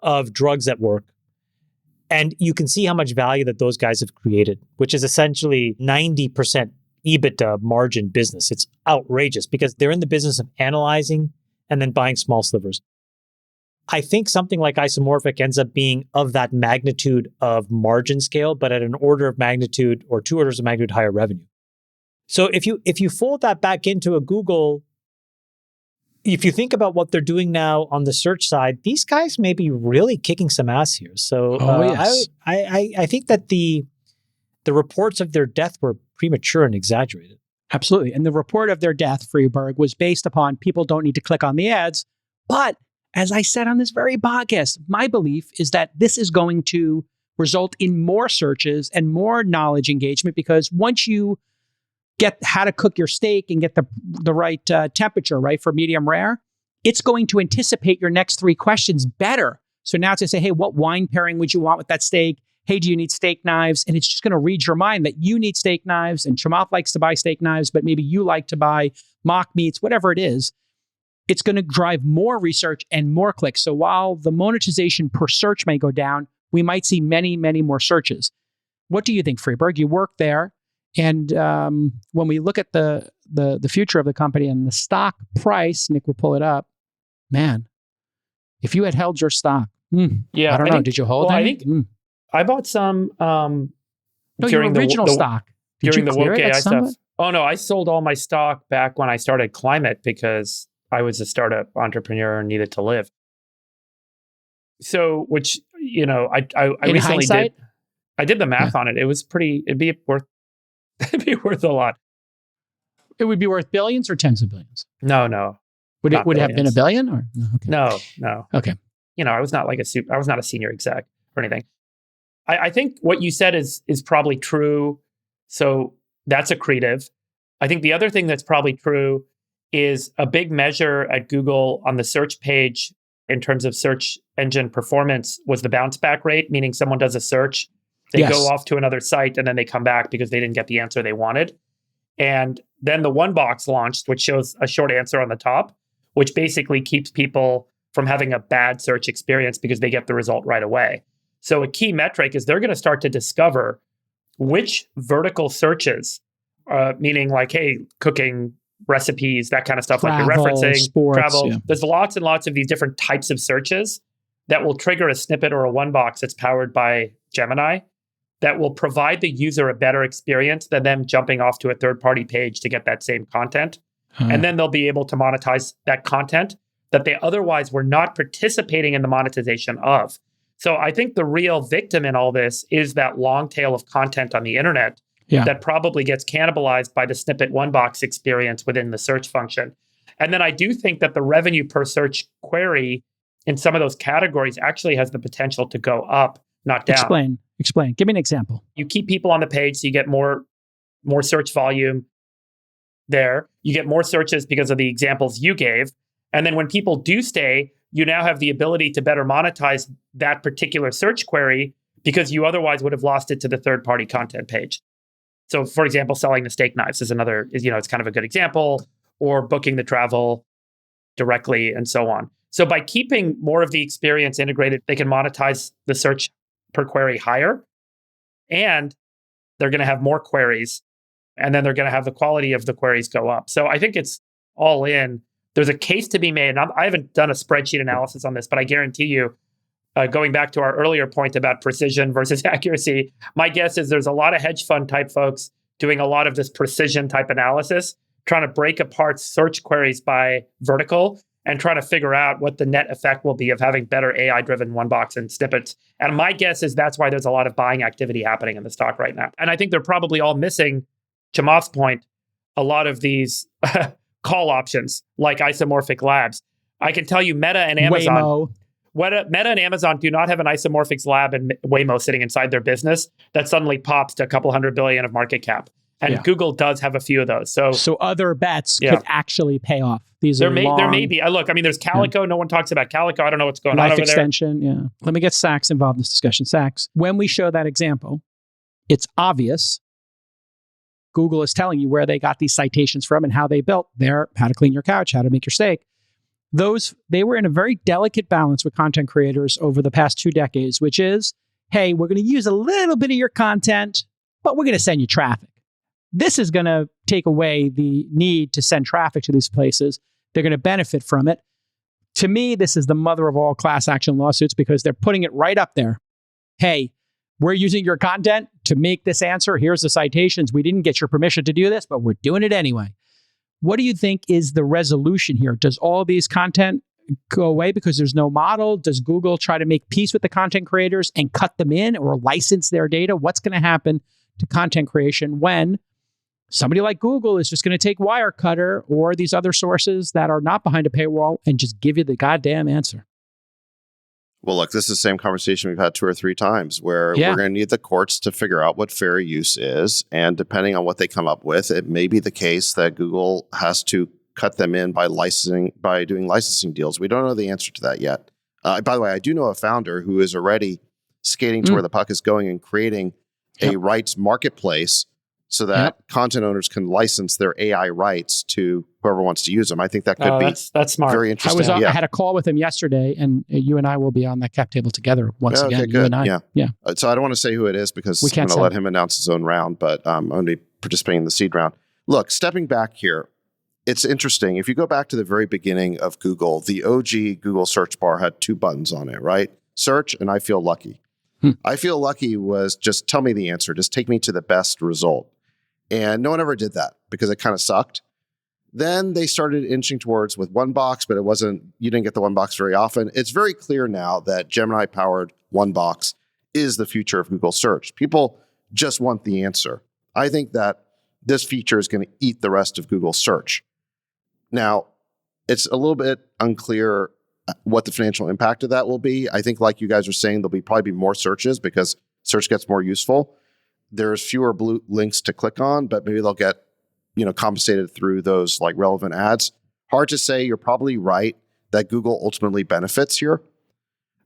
of drugs that work. And you can see how much value that those guys have created, which is essentially 90% EBITDA margin business. It's outrageous because they're in the business of analyzing and then buying small slivers. I think something like Isomorphic ends up being of that magnitude of margin scale, but at an order of magnitude or 2 orders of magnitude higher revenue. So if you fold that back into a Google, if you think about what they're doing now on the search side, these guys may be really kicking some ass here. So yes. I think that the reports of their death were premature and exaggerated. Absolutely. And the report of their death, Friedberg, was based upon people don't need to click on the ads. But as I said on this very podcast, my belief is that this is going to result in more searches and more knowledge engagement, because once you get how to cook your steak and get the right temperature, right, for medium rare, it's going to anticipate your next 3 questions better. So now it's going to say, hey, what wine pairing would you want with that steak? Hey, do you need steak knives? And it's just going to read your mind that you need steak knives and Chamath likes to buy steak knives, but maybe you like to buy mock meats, whatever it is. It's going to drive more research and more clicks. So while the monetization per search may go down, we might see many, many more searches. What do you think, Friedberg? You work there. And when we look at the future of the company and the stock price, Nick will pull it up. Man, if you had held your stock, I don't know. Did you hold any? I bought some during your original stock. During the woke AI stuff. Somewhat? Oh, no, I sold all my stock back when I started Climate because I was a startup entrepreneur and needed to live. So, which, I recently did. I did the math on it. It was it'd be worth a lot. It would be worth billions or tens of billions? No. Would it have been a billion or? Okay. No. Okay. I was not I was not a senior exec or anything. I think what you said is probably true. So that's accretive. I think the other thing that's probably true is a big measure at Google on the search page in terms of search engine performance was the bounce back rate, meaning someone does a search, they go off to another site, and then they come back because they didn't get the answer they wanted. And then the one box launched, which shows a short answer on the top, which basically keeps people from having a bad search experience because they get the result right away. So a key metric is they're going to start to discover which vertical searches, meaning like, hey, cooking, recipes, that kind of stuff, travel, like you're referencing, sports, travel. Yeah. There's lots and lots of these different types of searches that will trigger a snippet or a one box that's powered by Gemini that will provide the user a better experience than them jumping off to a third-party page to get that same content. And then they'll be able to monetize that content that they otherwise were not participating in the monetization of. So I think the real victim in all this is that long tail of content on the internet that probably gets cannibalized by the snippet one box experience within the search function. And then I do think that the revenue per search query in some of those categories actually has the potential to go up, not down. Explain. Give me an example. You keep people on the page, so you get more search volume there. You get more searches because of the examples you gave. And then when people do stay, you now have the ability to better monetize that particular search query because you otherwise would have lost it to the third-party content page. So, for example, selling the steak knives is it's kind of a good example, or booking the travel directly and so on. So by keeping more of the experience integrated, they can monetize the search per query higher, and they're going to have more queries, and then they're going to have the quality of the queries go up. So I think it's all in. There's a case to be made. And I haven't done a spreadsheet analysis on this, but I guarantee you, going back to our earlier point about precision versus accuracy, my guess is there's a lot of hedge fund type folks doing a lot of this precision type analysis, trying to break apart search queries by vertical and trying to figure out what the net effect will be of having better AI-driven one box and snippets. And my guess is that's why there's a lot of buying activity happening in the stock right now. And I think they're probably all missing, Chamath's point, a lot of these call options like Isomorphic Labs. I can tell you Meta and Amazon. Meta and Amazon do not have an isomorphics lab and Waymo sitting inside their business that suddenly pops to a couple $100 billion of market cap. And Google does have a few of those. So other bets could actually pay off. These there are may be. Look, I mean, there's Calico. No one talks about Calico. I don't know what's going on over extension, there. Yeah. Let me get Sachs involved in this discussion. Sachs, when we show that example, it's obvious Google is telling you where they got these citations from and how they built their how to clean your couch, how to make your steak. They were in a very delicate balance with content creators over the past 2 decades, which is, hey, we're going to use a little bit of your content, but we're going to send you traffic. This is going to take away the need to send traffic to these places. They're going to benefit from it. To me, this is the mother of all class action lawsuits because they're putting it right up there. Hey, we're using your content to make this answer. Here's the citations. We didn't get your permission to do this, but we're doing it anyway. What do you think is the resolution here? Does all these content go away because there's no model? Does Google try to make peace with the content creators and cut them in or license their data? What's going to happen to content creation when somebody like Google is just going to take Wirecutter or these other sources that are not behind a paywall and just give you the goddamn answer? Well, look, this is the same conversation we've had 2 or 3 times where we're going to need the courts to figure out what fair use is. And depending on what they come up with, it may be the case that Google has to cut them in by doing licensing deals. We don't know the answer to that yet. By the way, I do know a founder who is already skating to where the puck is going and creating a rights marketplace so that content owners can license their AI rights to whoever wants to use them. I think that could be that's smart. Very interesting. I had a call with him yesterday, and you and I will be on that cap table together once again. Good. You and I. Yeah. So I don't want to say who it is because I'm going to let him announce his own round, but I'm only participating in the seed round. Look, stepping back here, it's interesting. If you go back to the very beginning of Google, the OG Google search bar had 2 buttons on it, right? Search and I feel lucky. I feel lucky was just tell me the answer. Just take me to the best result. And no one ever did that because it kind of sucked. Then they started inching towards with 1 box, but you didn't get the 1 box very often. It's very clear now that Gemini-powered 1 box is the future of Google search. People just want the answer. I think that this feature is going to eat the rest of Google search. Now, it's a little bit unclear what the financial impact of that will be. I think, like you guys are saying, there'll probably be more searches because search gets more useful. There's fewer blue links to click on, but maybe they'll get, compensated through those like relevant ads. Hard to say. You're probably right that Google ultimately benefits here,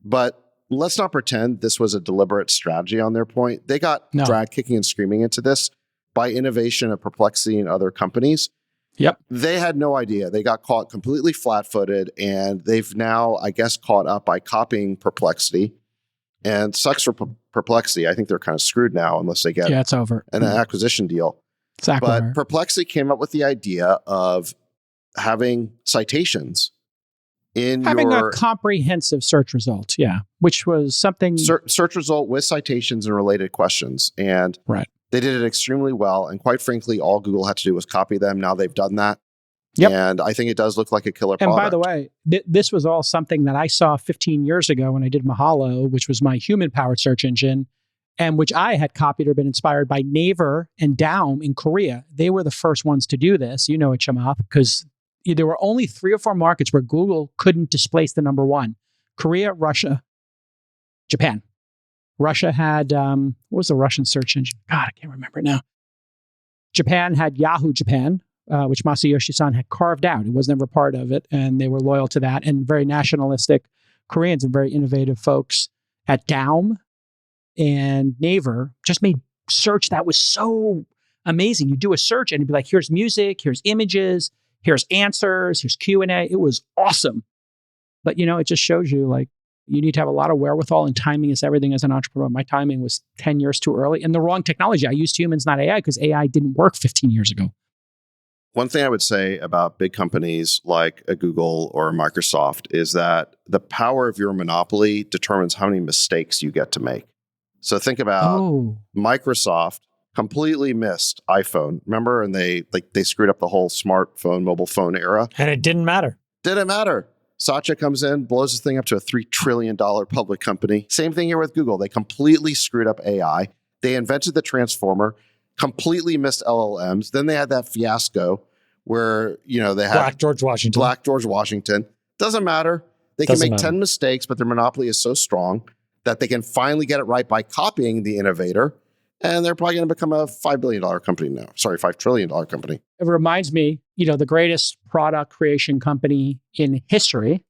but let's not pretend this was a deliberate strategy on their point. They got dragged kicking and screaming into this by innovation of Perplexity and other companies. Yep. They had no idea. They got caught completely flat-footed, and they've now, I guess, caught up by copying Perplexity. And sucks for Perplexity. I think they're kind of screwed now unless they get it's over. an acquisition deal. Exactly. But Perplexity came up with the idea of having citations in having a comprehensive search result, which was something search result with citations and related questions. And they did it extremely well. And quite frankly, all Google had to do was copy them. Now they've done that. Yep. And I think it does look like a killer product. And by the way, this was all something that I saw 15 years ago when I did Ohalo, which was my human-powered search engine, and which I had copied or been inspired by Naver and Daum in Korea. They were the first ones to do this. You know it, Chamath, because there were only 3 or 4 markets where Google couldn't displace the number 1. Korea, Russia, Japan. Russia had, what was the Russian search engine? God, I can't remember it now. Japan had Yahoo Japan, which Masayoshi-san had carved out. It was never part of it, and they were loyal to that. And very nationalistic Koreans and very innovative folks at Daum and Naver just made search that was so amazing. You do a search and it'd be like, here's music, here's images, here's answers, here's Q&A. It was awesome. But, it just shows you, like, you need to have a lot of wherewithal, and timing is everything as an entrepreneur. My timing was 10 years too early and the wrong technology. I used humans, not AI, because AI didn't work 15 years ago. One thing I would say about big companies like a Google or a Microsoft is that the power of your monopoly determines how many mistakes you get to make. So think about Microsoft completely missed iPhone. Remember? And they screwed up the whole smartphone, mobile phone era. And it didn't matter. Didn't matter. Satya comes in, blows this thing up to a $3 trillion public company. Same thing here with Google. They completely screwed up AI. They invented the transformer, completely missed LLMs. Then they had that fiasco where, they had Black George Washington. Doesn't matter. They can Doesn't make matter. 10 mistakes, but their monopoly is so strong that they can finally get it right by copying the innovator. And they're probably going to become a $5 billion company now. Sorry, $5 trillion company. It reminds me, the greatest product creation company in history.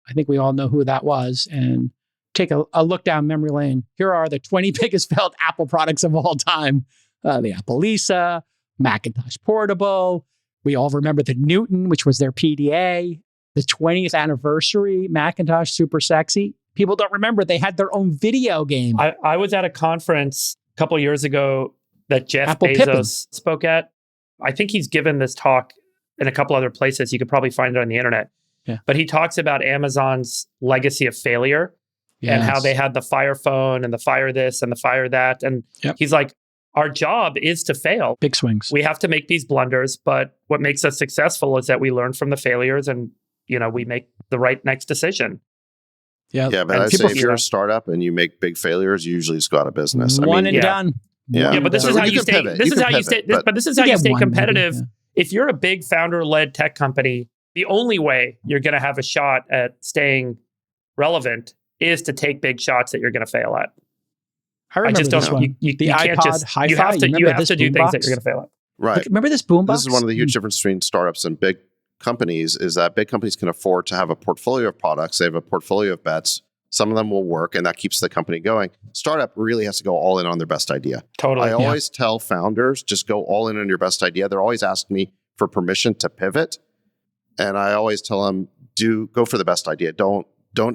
I think we all know who that was. And take a look down memory lane. Here are the 20 biggest failed Apple products of all time. The Apple Lisa, Macintosh Portable. We all remember the Newton, which was their PDA. The 20th anniversary Macintosh Super Sexy. People don't remember they had their own video game. I was at a conference a couple of years ago that Jeff Apple Bezos Pippin. spoke at. I think he's given this talk in a couple other places. You could probably find it on the internet. Yeah. But he talks about Amazon's legacy of failure and how they had the Fire Phone and the Fire this and the Fire that. And he's like, our job is to fail. Big swings. We have to make these blunders, but what makes us successful is that we learn from the failures and, we make the right next decision. Yeah, but I'd say if you're a startup and you make big failures, you usually just go out of business. One and done. Yeah, but this is how you stay. This is how you stay. But this is how you stay competitive. If you're a big founder-led tech company, the only way you're going to have a shot at staying relevant is to take big shots that you're going to fail at. I remember just this don't. one. You the can't iPod just. Hi-Fi. You have to do things that you're going to fail at. Right. Remember this boombox? This is one of the huge differences between startups and big companies is that big companies can afford to have a portfolio of products. They have a portfolio of bets. Some of them will work, and that keeps the company going. Startup really has to go all in on their best idea. Totally. I always tell founders, just go all in on your best idea. They're always asking me for permission to pivot. And I always tell them, go for the best idea. Don't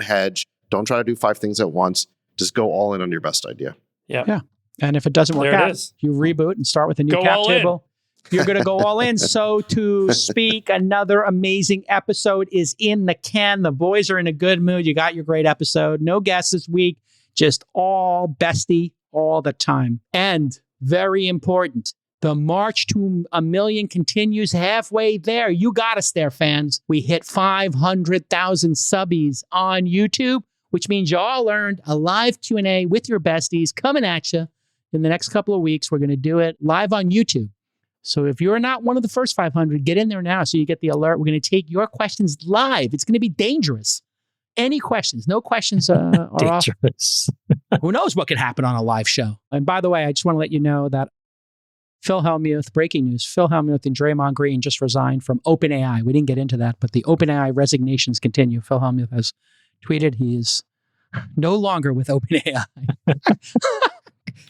hedge. Don't try to do 5 things at once. Just go all in on your best idea. Yeah. And if it doesn't work out, you reboot and start with a new Go cap all table. You're going to go all in. So to speak, another amazing episode is in the can. The boys are in a good mood. You got your great episode. No guests this week. Just all bestie all the time. And very important, the march to 1 million continues halfway there. You got us there, fans. We hit 500,000 subbies on YouTube, which means you all earned a live Q&A with your besties coming at you in the next couple of weeks. We're going to do it live on YouTube. So if you're not one of the first 500, get in there now so you get the alert. We're going to take your questions live. It's going to be dangerous. Any questions? No questions are dangerous. Who knows what could happen on a live show? And by the way, I just want to let you know that Phil Hellmuth, breaking news, Phil Hellmuth and Draymond Green just resigned from OpenAI. We didn't get into that, but the OpenAI resignations continue. Phil Hellmuth has tweeted he is no longer with OpenAI.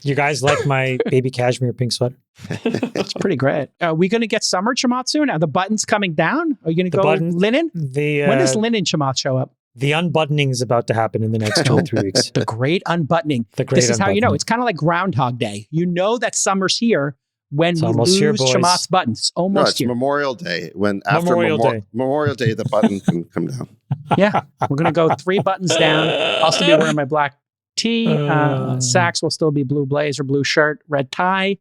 You guys like my baby cashmere pink sweater? It's pretty great. Are we going to get summer Chamath soon? Are the buttons coming down? Are you going to go linen? When does linen Chamath show up? The unbuttoning is about to happen in the next 2 or 3 weeks. The great unbuttoning. This is how you know. It's kind of like Groundhog Day. You know that summer's here when we lose Chamath's buttons. It's almost here. Memorial Day. After Memorial Day, the button can come down. Yeah. We're going to go 3 buttons down. I'll still be wearing my black tee. Sachs will still be blue blazer, blue shirt, red tie.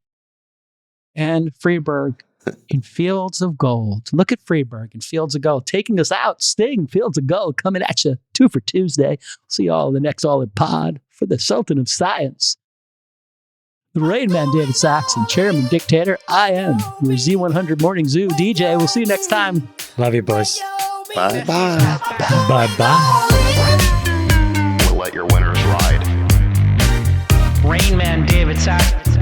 And Friedberg in Fields of Gold. Look at Friedberg in Fields of Gold taking us out. Sting, Fields of Gold coming at you. 2 for Tuesday. See you all in the next All In Pod for the Sultan of Science. The Rain Man, David Saxon, Chairman Dictator. I am your Z100 Morning Zoo DJ. We'll see you next time. Love you, boys. Bye-bye. Bye-bye. We'll let your winners ride. Rain Man, David Saxon.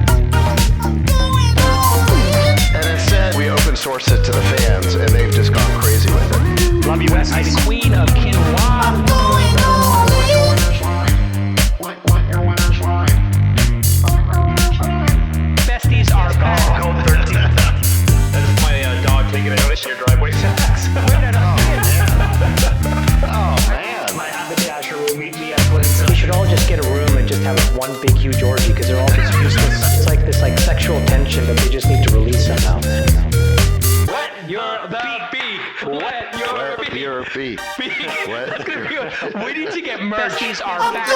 And instead, we open source it to the fans, and they've just gone crazy with it. Love you, West. I'm Queen of Quinoa. Besties are back. Go 13. That's my dog taking a notice in your driveway. Man. My haberdasher will meet me at Clinton. We should all just get a room and just have one big huge orgy because they're all just useless. It's like this sexual tension that they just need to release somehow. Wet your beak. Wet your beak. Wet your beak. We need to get merch. Besties are back.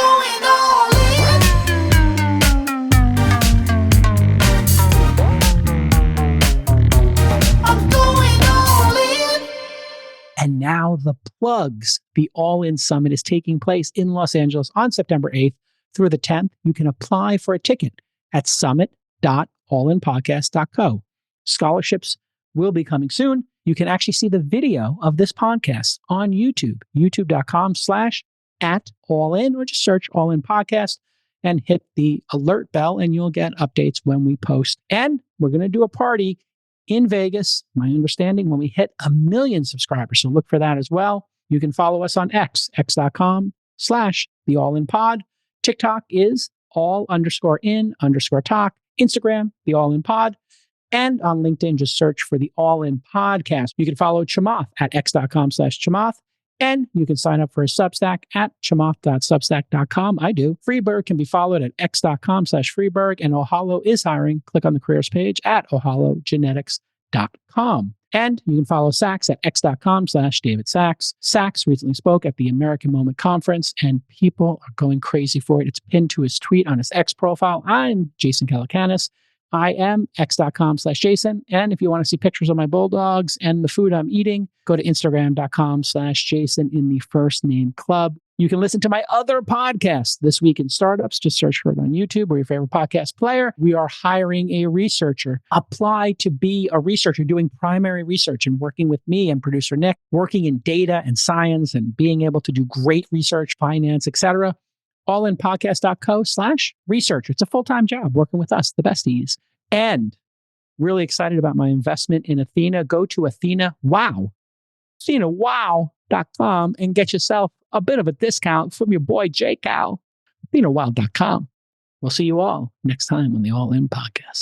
And now the plugs. The All In Summit is taking place in Los Angeles on September 8th through the 10th. You can apply for a ticket at summit.allinpodcast.co. Scholarships will be coming soon. you can actually see the video of this podcast on YouTube, youtube.com/@allin, or just search All In Podcast and hit the alert bell, and you'll get updates when we post. And we're going to do a party in Vegas, my understanding, when we hit 1 million subscribers. So look for that as well. You can follow us on x.com/theallinpod. TikTok is all_in_talk. Instagram, the All In Pod. And on LinkedIn, just search for the All In Podcast. You can follow Chamath at x.com/Chamath. And you can sign up for a Substack at chamath.substack.com. I do. Friedberg can be followed at x.com/Friedberg. And Ohalo is hiring. Click on the careers page at ohalogenetics.com. And you can follow Sachs at x.com/David Sachs. Sachs recently spoke at the American Moment Conference, and people are going crazy for it. It's pinned to his tweet on his X profile. I'm Jason Calacanis. I am x.com/Jason. And if you want to see pictures of my bulldogs and the food I'm eating, go to instagram.com/Jason in the First Name Club. You can listen to my other podcast, This Week in Startups. Just search for it on YouTube or your favorite podcast player. We are hiring a researcher. Apply to be a researcher doing primary research and working with me and producer Nick, working in data and science and being able to do great research, finance, etc. allinpodcast.co/research. It's a full-time job working with us, the besties. And really excited about my investment in Athena. Go to AthenaWow.com and get yourself a bit of a discount from your boy J Cal. AthenaWow.com. We'll see you all next time on the All In Podcast.